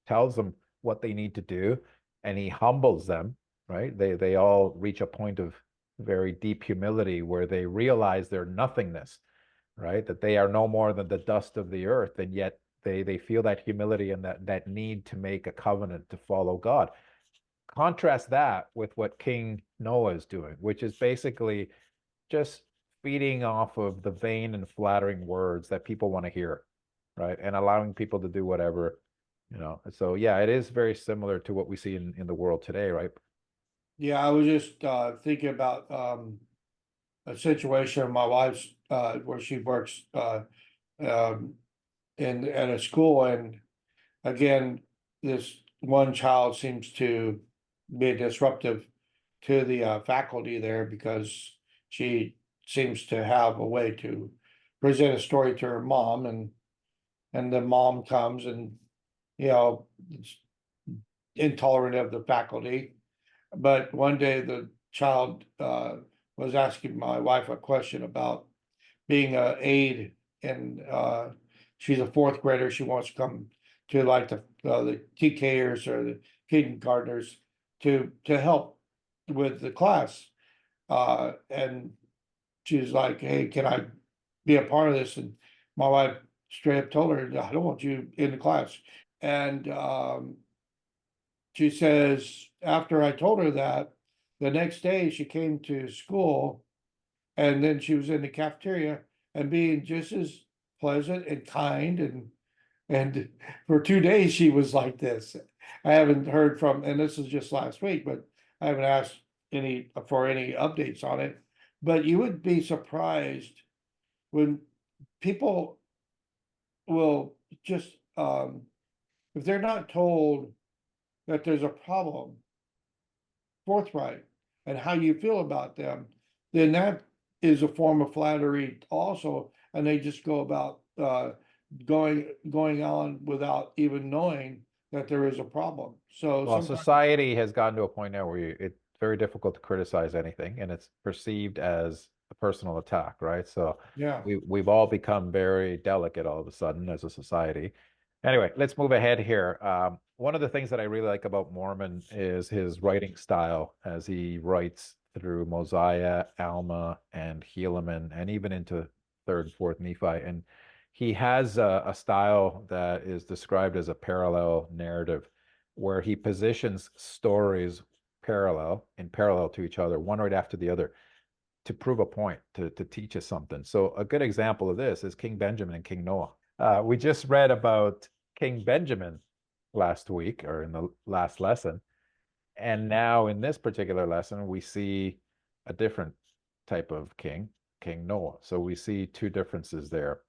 tells them what they need to do and he humbles them, right? They all reach a point of very deep humility where they realize their nothingness, right? That they are no more than the dust of the earth, and yet they feel that humility and that need to make a covenant to follow God. Contrast that with what King Noah is doing, which is basically just feeding off of the vain and flattering words that people want to hear, right? And allowing people to do whatever, So yeah, it is very similar to what we see in the world today, right? Yeah, I was just thinking about a situation of my wife's where she works at a school, and again, this one child seems to be disruptive to the faculty there because she seems to have a way to present a story to her mom, and the mom comes and it's intolerant of the faculty. But one day the child was asking my wife a question about being a aide, and she's a fourth grader. She wants to come to like the TKers or the kindergartners to help with the class. And she's like, "Hey, can I be a part of this?" And my wife straight up told her, "I don't want you in the class." And she says, after I told her that, the next day she came to school, and then she was in the cafeteria, and being just as pleasant and kind, and for 2 days she was like this. I haven't heard from, and this is just last week, but I haven't asked any updates on it. But you would be surprised when people will just, if they're not told that there's a problem, forthright, and how you feel about them, then that is a form of flattery also, and they just go about going on without even knowing that there is a problem. So Well, sometimes, society has gotten to a point now where it's very difficult to criticize anything, and it's perceived as a personal attack, right? So yeah, we've all become very delicate all of a sudden as a society. Anyway, let's move ahead here. One of the things that I really like about Mormon is his writing style as he writes through Mosiah, Alma, and Helaman, and even into Third and Fourth Nephi. And he has a style that is described as a parallel narrative, where he positions stories in parallel to each other, one right after the other, to prove a point, to teach us something. So a good example of this is King Benjamin and King Noah. We just read about King Benjamin last week or in the last lesson. And now in this particular lesson, we see a different type of king, King Noah. So we see two differences there.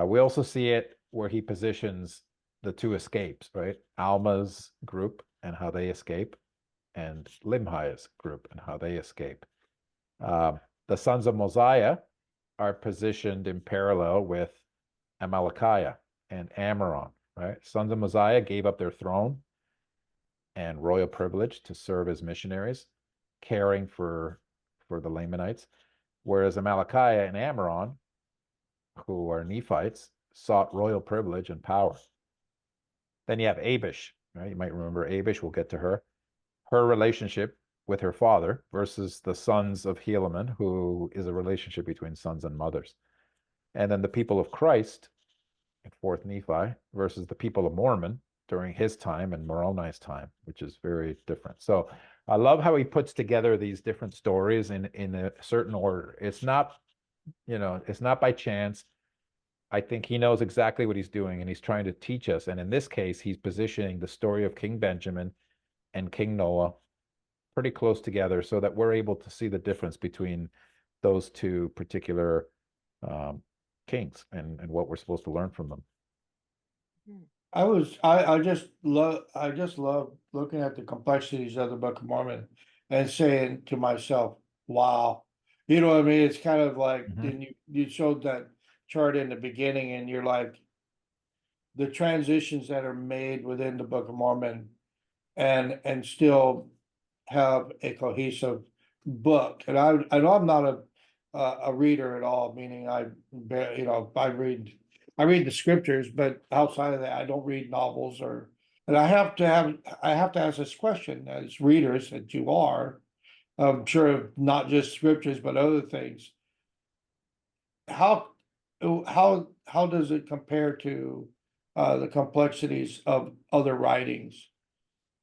We also see it where he positions the two escapes, right? Alma's group and how they escape, and Limhi's group and how they escape. The sons of Mosiah are positioned in parallel with Amalickiah and Ammoron, right? Sons of Mosiah gave up their throne and royal privilege to serve as missionaries, caring for the Lamanites, whereas Amalickiah and Ammoron, who are Nephites, sought royal privilege and power. Then you have Abish, right? You might remember Abish, we'll get to her. Her relationship with her father versus the sons of Helaman, who is a relationship between sons and mothers. And then the people of Christ in Fourth Nephi versus the people of Mormon during his time and Moroni's time, which is very different. So I love how he puts together these different stories in a certain order. It's not, it's not by chance. I think he knows exactly what he's doing and he's trying to teach us. And in this case, he's positioning the story of King Benjamin and King Noah pretty close together so that we're able to see the difference between those two particular kings and what we're supposed to learn from them. I just love looking at the complexities of the Book of Mormon and saying to myself, wow. You know what I mean? It's kind of like, Mhm. you showed that chart in the beginning and you're like, the transitions that are made within the Book of Mormon and still have a cohesive book. And I know I'm not a reader at all, meaning I read the scriptures, but outside of that, I don't read novels or. And I have to ask this question as readers that you are, I'm sure of not just scriptures but other things. How how does it compare to the complexities of other writings?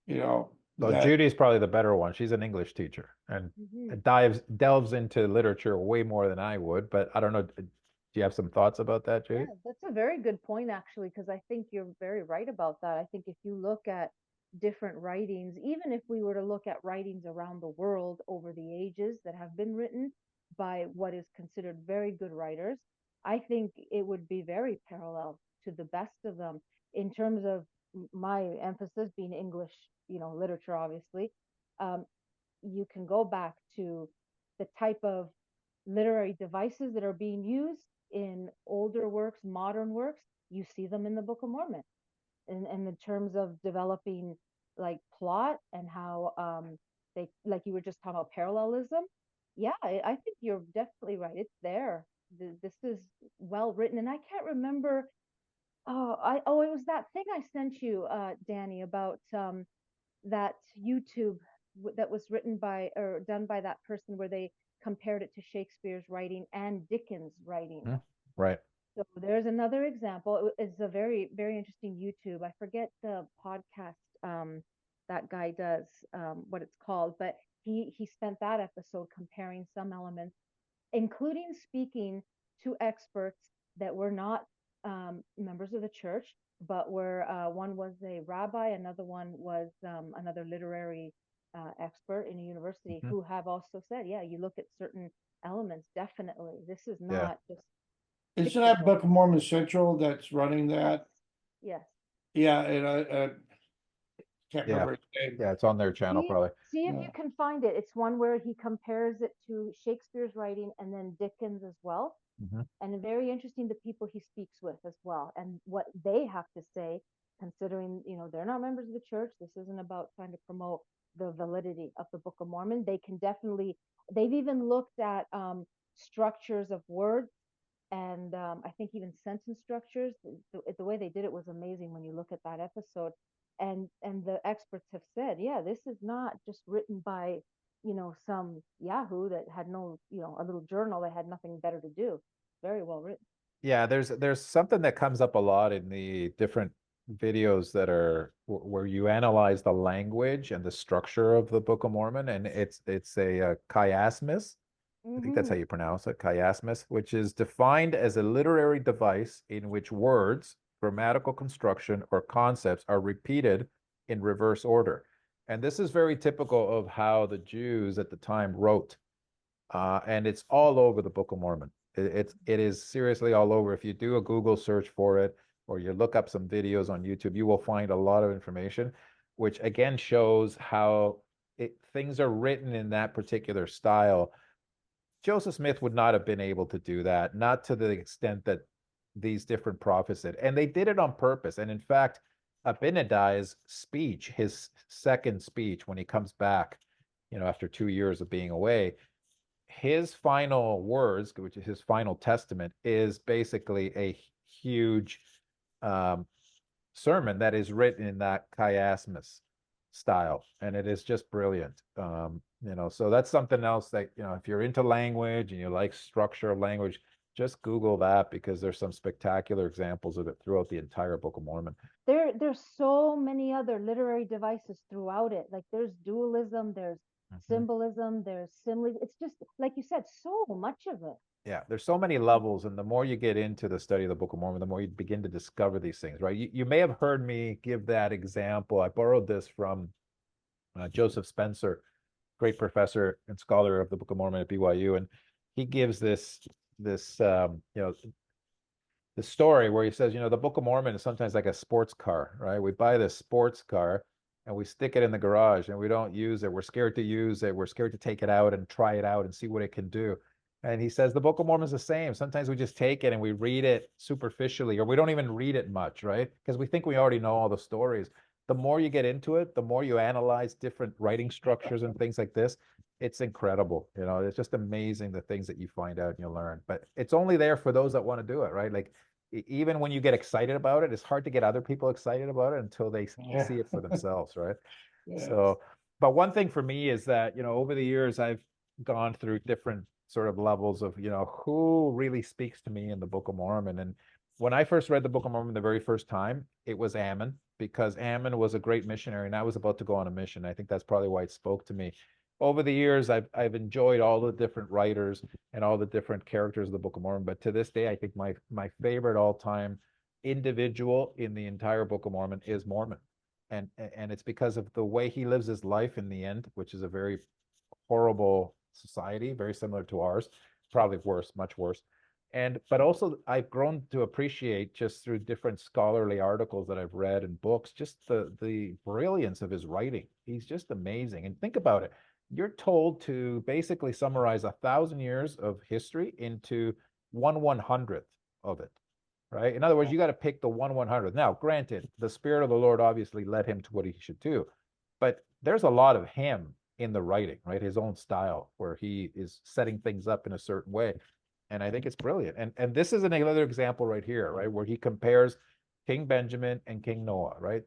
You know So that. Judy's probably the better one. She's an English teacher and Mhm. delves into literature way more than I would. But I don't know. Do you have some thoughts about that, Yeah, Judy? that's a very good point, actually, because I think you're very right about that. I think if you look at different writings, even if we were to look at writings around the world over the ages that have been written by what is considered very good writers, I think it would be very parallel to the best of them in terms of my emphasis being English, literature, obviously. Um, you can go back to the type of literary devices that are being used in older works, modern works. You see them in the Book of Mormon, and in terms of developing like plot and how they, like you were just talking about parallelism. Yeah, I think you're definitely right. It's there. This is well written, and I can't remember. It was that thing I sent you, Danny, about that YouTube that was written by or done by that person where they compared it to Shakespeare's writing and Dickens' writing. Hmm? Right. So there's another example. It's a very, very interesting YouTube. I forget the podcast that guy does, what it's called, but he spent that episode comparing some elements, including speaking two experts that were not members of the church, but were one was a rabbi, another one was another literary expert in a university, Mhm. who have also said, yeah, you look at certain elements, definitely. This is Yeah. not just Isn't that fictional. Book of Mormon Central that's running Yes, that? yes. Yeah, and I can't Yeah. remember his name. Yeah, it's on their channel probably. See if Yeah. you can find it. It's one where he compares it to Shakespeare's writing and then Dickens as well. Mhm. And very interesting the people he speaks with as well and what they have to say, considering, you know, they're not members of the church. This isn't about trying to promote the validity of the Book of Mormon. They can definitely, they've even looked at structures of words and I think even sentence structures. The way they did it was amazing when you look at that episode. And the experts have said, yeah, this is not just written by, you know, some Yahoo that had no, you know, a little journal that had nothing better to do. Very well written. Yeah, there's something that comes up a lot in the different videos that are where you analyze the language and the structure of the Book of Mormon, and it's a chiasmus. I think that's how you pronounce it, chiasmus, which is defined as a literary device in which words, grammatical construction, or concepts are repeated in reverse order. And this is very typical of how the Jews at the time wrote. And it's all over the Book of Mormon. It is seriously all over. If you do a Google search for it, or you look up some videos on YouTube, you will find a lot of information, which again shows how things are written in that particular style. Joseph Smith would not have been able to do that, not to the extent that these different prophets did. And they did it on purpose. And in fact, Abinadi's speech, his second speech when he comes back, you know, after 2 years of being away, his final words, which is his final testament, is basically a huge um, sermon that is written in that chiasmus style, and it is just brilliant. You know, so that's something else that, you know, if you're into language and you like structure of language, just Google that because there's some spectacular examples of it throughout the entire Book of Mormon. There's so many other literary devices throughout it. Like there's dualism, there's symbolism, there's simile. It's just like you said, so much of it. Yeah, there's so many levels, and the more you get into the study of the Book of Mormon, the more you begin to discover these things, right? You may have heard me give that example. I borrowed this from Joseph Spencer, great professor and scholar of the Book of Mormon at BYU, and he gives this you know, the story where he says, you know, the Book of Mormon is sometimes like a sports car, right? We buy this sports car and we stick it in the garage and we don't use it. We're scared to use it. We're scared to take it out and try it out and see what it can do. And he says the Book of Mormon is the same. Sometimes we just take it and we read it superficially, or we don't even read it much, right? Because we think we already know all the stories. The more you get into it, the more you analyze different writing structures and things like this. It's incredible. You know, it's just amazing the things that you find out and you learn. But it's only there for those that want to do it, right? Like even when you get excited about it, it's hard to get other people excited about it until they Yeah. see it for themselves, right? Yeah. So, but one thing for me is that, you know, over the years, I've gone through different sort of levels of, you know, who really speaks to me in the Book of Mormon. And when I first read the Book of Mormon the very first time, it was Ammon, because Ammon was a great missionary and I was about to go on a mission. I think that's probably why it spoke to me. Over the years, I've enjoyed all the different writers and all the different characters of the Book of Mormon. But to this day, I think my favorite all-time individual in the entire Book of Mormon is Mormon. And it's because of the way he lives his life in the end, which is a very horrible society, very similar to ours, probably worse, much worse. And but also I've grown to appreciate, just through different scholarly articles that I've read and books, just the brilliance of his writing. He's just amazing. And think about it. You're told to basically summarize 1,000 years of history into 1/100th of it, right? In other words, you got to pick the 1/100th. Now, granted, the Spirit of the Lord obviously led him to what he should do, but there's a lot of him in the writing, right? His own style, where he is setting things up in a certain way. And I think it's brilliant. And this is another example right here, right? Where he compares King Benjamin and King Noah, right?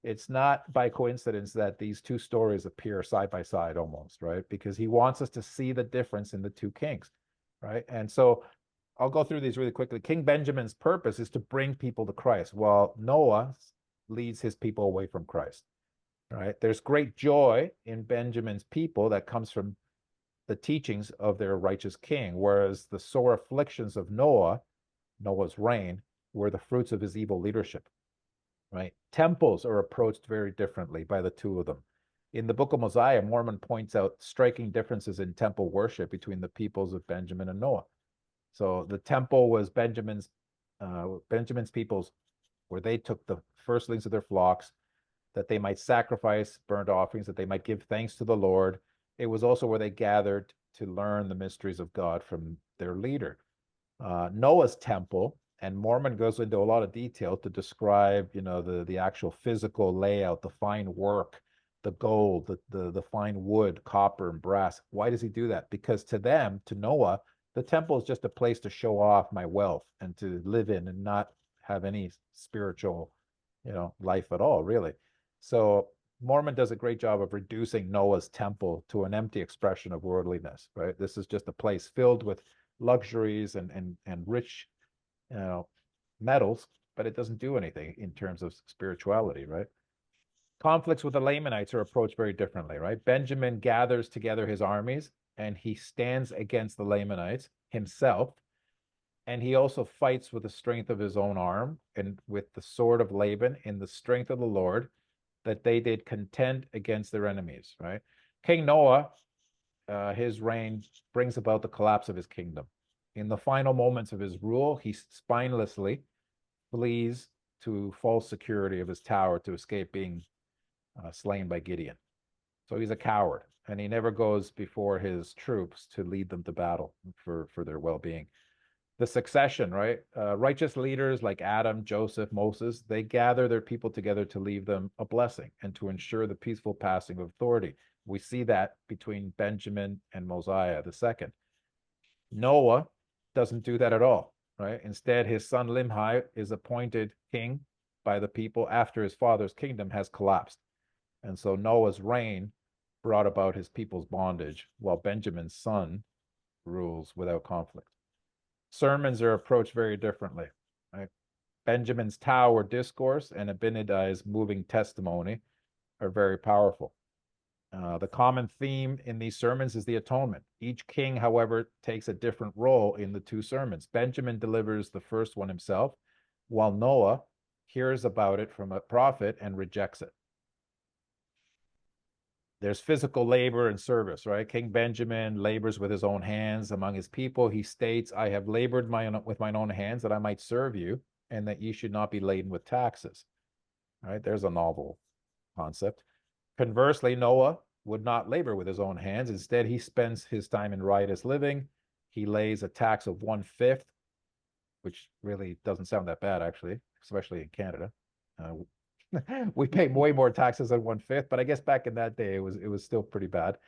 It's not by coincidence that these two stories appear side by side almost, right? Because he wants us to see the difference in the two kings, right? And so I'll go through these really quickly. King Benjamin's purpose is to bring people to Christ, while Noah leads his people away from Christ. Right? There's great joy in Benjamin's people that comes from the teachings of their righteous king, whereas the sore afflictions of Noah's reign, were the fruits of his evil leadership, right? Temples are approached very differently by the two of them. In the book of Mosiah, Mormon points out striking differences in temple worship between the peoples of Benjamin and Noah. So the temple was Benjamin's peoples, where they took the firstlings of their flocks, that they might sacrifice burnt offerings, that they might give thanks to the Lord. It was also where they gathered to learn the mysteries of God from their leader. Noah's temple, and Mormon goes into a lot of detail to describe, the actual physical layout, the fine work, the gold, the fine wood, copper, and brass. Why does he do that? Because to them, to Noah, the temple is just a place to show off my wealth and to live in and not have any spiritual, life at all, really. So Mormon does a great job of reducing Noah's temple to an empty expression of worldliness, right? This is just a place filled with luxuries and rich, metals, but it doesn't do anything in terms of spirituality, right? Conflicts with the Lamanites are approached very differently, right? Benjamin gathers together his armies and he stands against the Lamanites himself. And he also fights with the strength of his own arm and with the sword of Laban in the strength of the Lord, that they did contend against their enemies, right? King Noah, his reign brings about the collapse of his kingdom. In the final moments of his rule, he spinelessly flees to false security of his tower to escape being slain by Gideon. So he's a coward, and he never goes before his troops to lead them to battle for their well-being. The succession, right? Righteous leaders like Adam, Joseph, Moses, they gather their people together to leave them a blessing and to ensure the peaceful passing of authority. We see that between Benjamin and Mosiah the second. Noah doesn't do that at all, right? Instead, his son Limhi is appointed king by the people after his father's kingdom has collapsed. And so Noah's reign brought about his people's bondage, while Benjamin's son rules without conflict. Sermons are approached very differently, right? Benjamin's tower discourse and Abinadi's moving testimony are very powerful. The common theme in these sermons is the atonement. Each king, however, takes a different role in the two sermons. Benjamin delivers the first one himself, while Noah hears about it from a prophet and rejects it. There's physical labor and service, right? King Benjamin labors with his own hands among his people. He states, I have labored with mine own hands that I might serve you, and that ye should not be laden with taxes. All right, there's a novel concept. Conversely, Noah would not labor with his own hands. Instead, he spends his time in riotous living. He lays a tax of 1/5, which really doesn't sound that bad, actually, especially in Canada. We pay way more taxes than 1/5, but I guess back in that day, it was still pretty bad.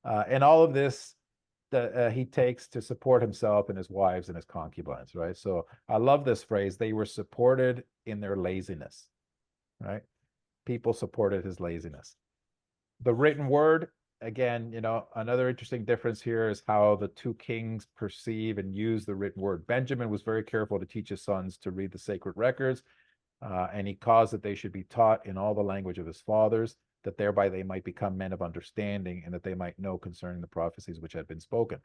And all of this he takes to support himself and his wives and his concubines, right? So I love this phrase. They were supported in their laziness, right? People supported his laziness. The written word, again, another interesting difference here is how the two kings perceive and use the written word. Benjamin was very careful to teach his sons to read the sacred records. And he caused that they should be taught in all the language of his fathers, that thereby they might become men of understanding, and that they might know concerning the prophecies which had been spoken.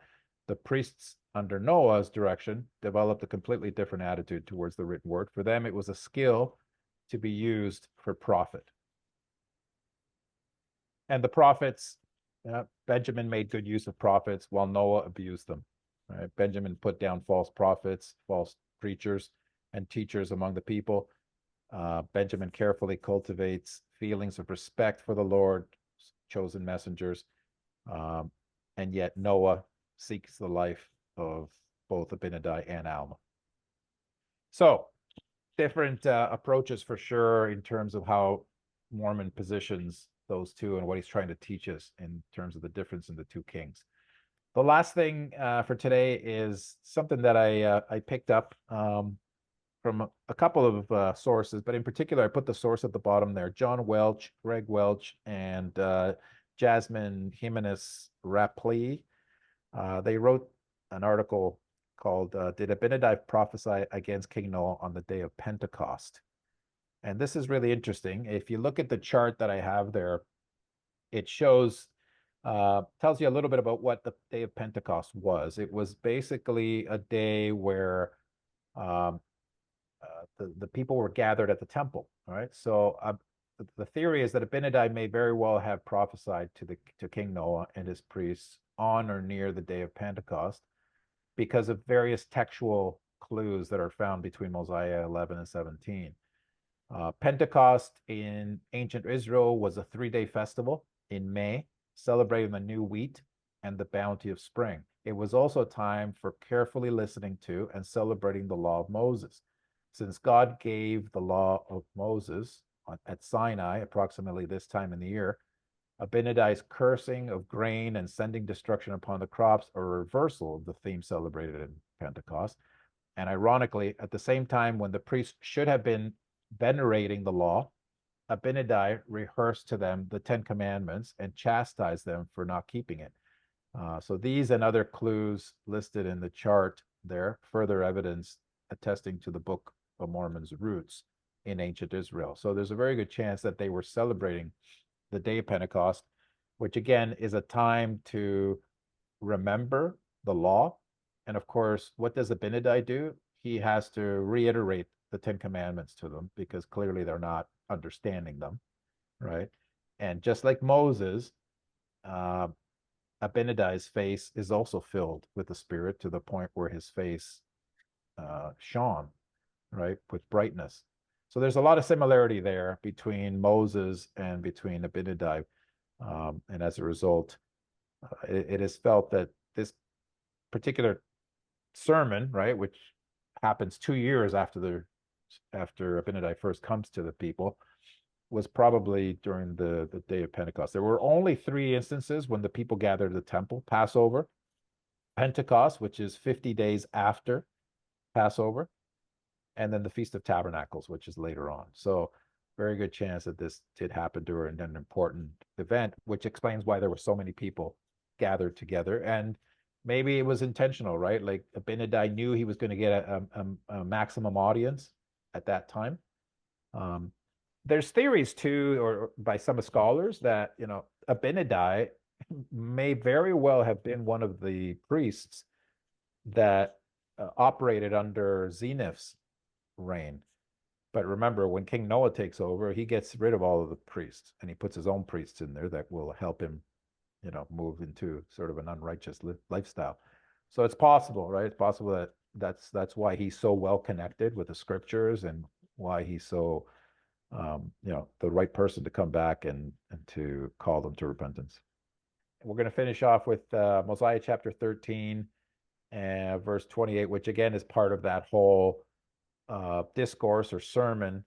The priests under Noah's direction developed a completely different attitude towards the written word. For them, it was a skill to be used for profit. And the prophets, Benjamin made good use of prophets while Noah abused them. Right? Benjamin put down false prophets, false preachers, and teachers among the people. Benjamin carefully cultivates feelings of respect for the Lord's chosen messengers. And yet Noah seeks the life of both Abinadi and Alma. So different approaches for sure in terms of how Mormon positions those two and what he's trying to teach us in terms of the difference in the two kings. The last thing for today is something that I picked up from a couple of sources, but in particular, I put the source at the bottom there. John Welch, Greg Welch, and Jasmine Jimenez Rapley. They wrote an article called Did Abinadi Prophesy Against King Noah on the Day of Pentecost? And this is really interesting. If you look at the chart that I have there, it shows tells you a little bit about what the day of Pentecost was. It was basically a day where um, the people were gathered at the temple. All right. So the theory is that Abinadi may very well have prophesied to King Noah and his priests on or near the day of Pentecost because of various textual clues that are found between Mosiah 11 and 17. Pentecost in ancient Israel was a 3-day festival in May, celebrating the new wheat and the bounty of spring. It was also a time for carefully listening to and celebrating the law of Moses. Since God gave the law of Moses at Sinai approximately this time in the year, Abinadi's cursing of grain and sending destruction upon the crops are a reversal of the theme celebrated in Pentecost. And ironically, at the same time when the priests should have been venerating the law, Abinadi rehearsed to them the 10 Commandments and chastised them for not keeping it. So these and other clues listed in the chart there further evidence attesting to the Book of Mormon's roots in ancient Israel. So there's a very good chance that they were celebrating the day of Pentecost, which again is a time to remember the law. And of course, what does Abinadi do? He has to reiterate the 10 Commandments to them because clearly they're not understanding them, right? And just like Moses, Abinadi's face is also filled with the Spirit to the point where his face shone, right, with brightness. So there's a lot of similarity there between Moses and between Abinadi. And as a result, it is felt that this particular sermon, right, which happens 2 years after Abinadi first comes to the people, was probably during the day of Pentecost. There were only 3 instances when the people gathered at the temple: Passover, Pentecost, which is 50 days after Passover, and then the Feast of Tabernacles, which is later on. So very good chance that this did happen during an important event, which explains why there were so many people gathered together. And maybe it was intentional, right? Like Abinadi knew he was going to get a maximum audience at that time. There's theories too, or by some scholars, that Abinadi may very well have been one of the priests that operated under Zeniff's reign. But remember, when King Noah takes over, he gets rid of all of the priests and he puts his own priests in there that will help him, move into sort of an unrighteous lifestyle. So it's possible, right? It's possible that that's why he's so well connected with the scriptures and why he's so, the right person to come back and to call them to repentance. We're going to finish off with Mosiah chapter 13 and verse 28, which again is part of that whole discourse or sermon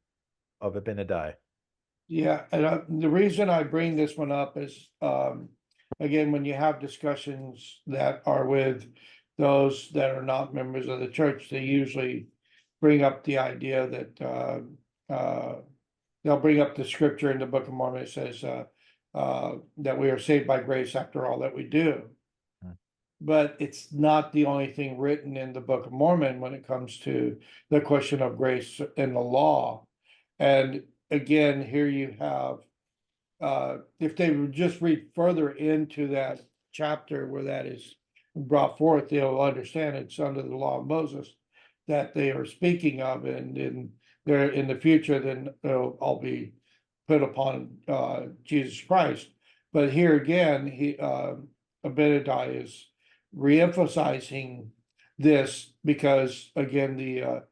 of Abinadi. Yeah, and the reason I bring this one up is, again, when you have discussions that are with those that are not members of the church, they usually bring up the idea that they'll bring up the scripture in the Book of Mormon. It says that we are saved by grace after all that we do. But it's not the only thing written in the Book of Mormon when it comes to the question of grace and the law. And again, here you have, if they would just read further into that chapter where that is brought forth, they'll understand it's under the law of Moses that they are speaking of, and in the future, then it'll all be put upon Jesus Christ. But here again, Abinadi is reemphasizing this because again, the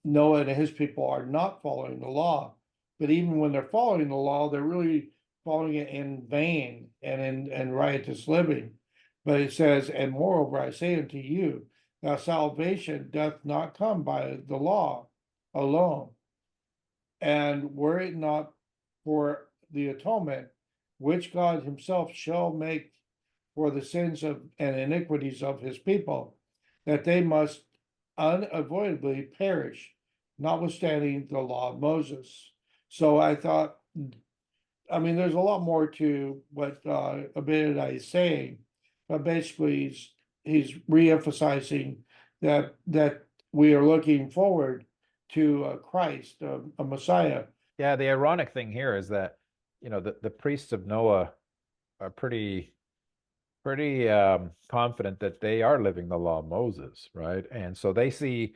Noah and his people are not following the law. But even when they're following the law, they're really following it in vain and in riotous living. But it says, and moreover, I say unto you, now salvation doth not come by the law alone. And were it not for the atonement, which God himself shall make for the sins of and iniquities of his people, that they must unavoidably perish, notwithstanding the law of Moses. So I thought, there's a lot more to what Abinadi is saying, but basically he's reemphasizing that we are looking forward to Christ, a Messiah. Yeah, the ironic thing here is that, the priests of Noah are pretty pretty confident that they are living the law of Moses, right? And so they see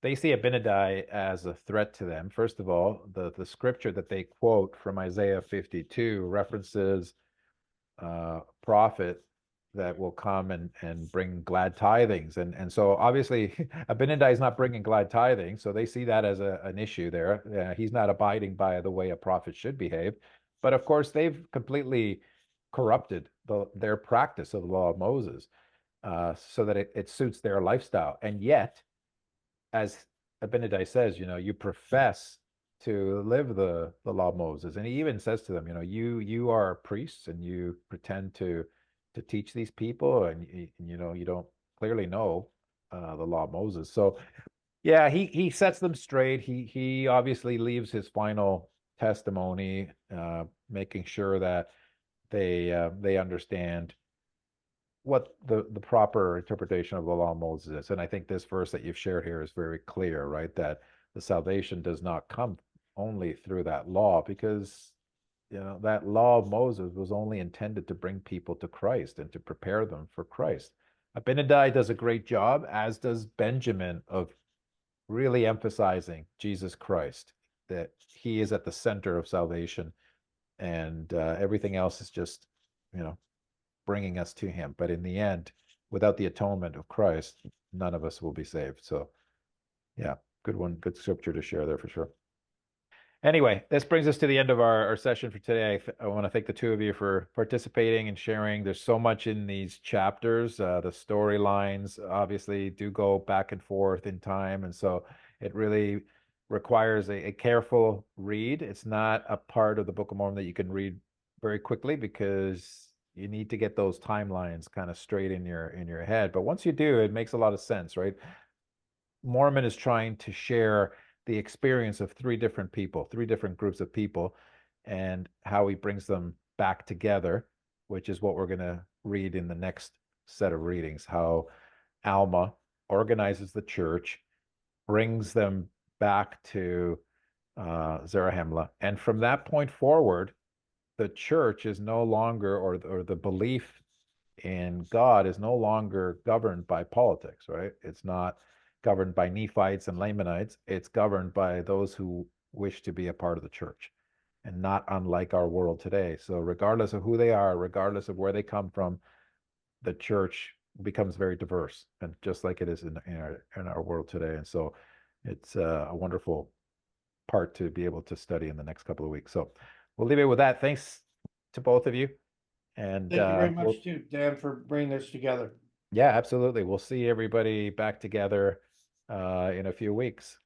Abinadi as a threat to them. First of all, the scripture that they quote from Isaiah 52 references prophet that will come and bring glad tidings. And so obviously Abinadi is not bringing glad tidings. So they see that as an issue there. He's not abiding by the way a prophet should behave. But of course, they've completely corrupted their practice of the law of Moses so that it suits their lifestyle. And yet, as Abinadi says, you profess to live the law of Moses. And he even says to them, you are priests and you pretend to teach these people, and you don't clearly know the law of Moses. So yeah, he sets them straight. He obviously leaves his final testimony, making sure that they understand what the proper interpretation of the law of Moses is. And I think this verse that you've shared here is very clear, right? That the salvation does not come only through that law, because that law of Moses was only intended to bring people to Christ and to prepare them for Christ. Abinadi does a great job, as does Benjamin, of really emphasizing Jesus Christ, that he is at the center of salvation, and everything else is just, bringing us to him. But in the end, without the atonement of Christ, none of us will be saved. So, yeah, good one, good scripture to share there for sure. Anyway, this brings us to the end of our session for today. I want to thank the two of you for participating and sharing. There's so much in these chapters. The storylines obviously do go back and forth in time. And so it really requires a careful read. It's not a part of the Book of Mormon that you can read very quickly, because you need to get those timelines kind of straight in your head. But once you do, it makes a lot of sense, right? Mormon is trying to share the experience of three different people, three different groups of people, and how he brings them back together, which is what we're going to read in the next set of readings. How Alma organizes the church, brings them back to Zarahemla, and from that point forward, the church is no longer, or the belief in God is no longer governed by politics, right? It's not governed by Nephites and Lamanites. It's governed by those who wish to be a part of the church, and not unlike our world today. So regardless of who they are, regardless of where they come from, the church becomes very diverse, and just like it is in our world today. And so it's a wonderful part to be able to study in the next couple of weeks. So we'll leave it with that. Thanks to both of you. And Thank you very much too, Dan, for bringing this together. yeah, absolutely. We'll see everybody back together in a few weeks.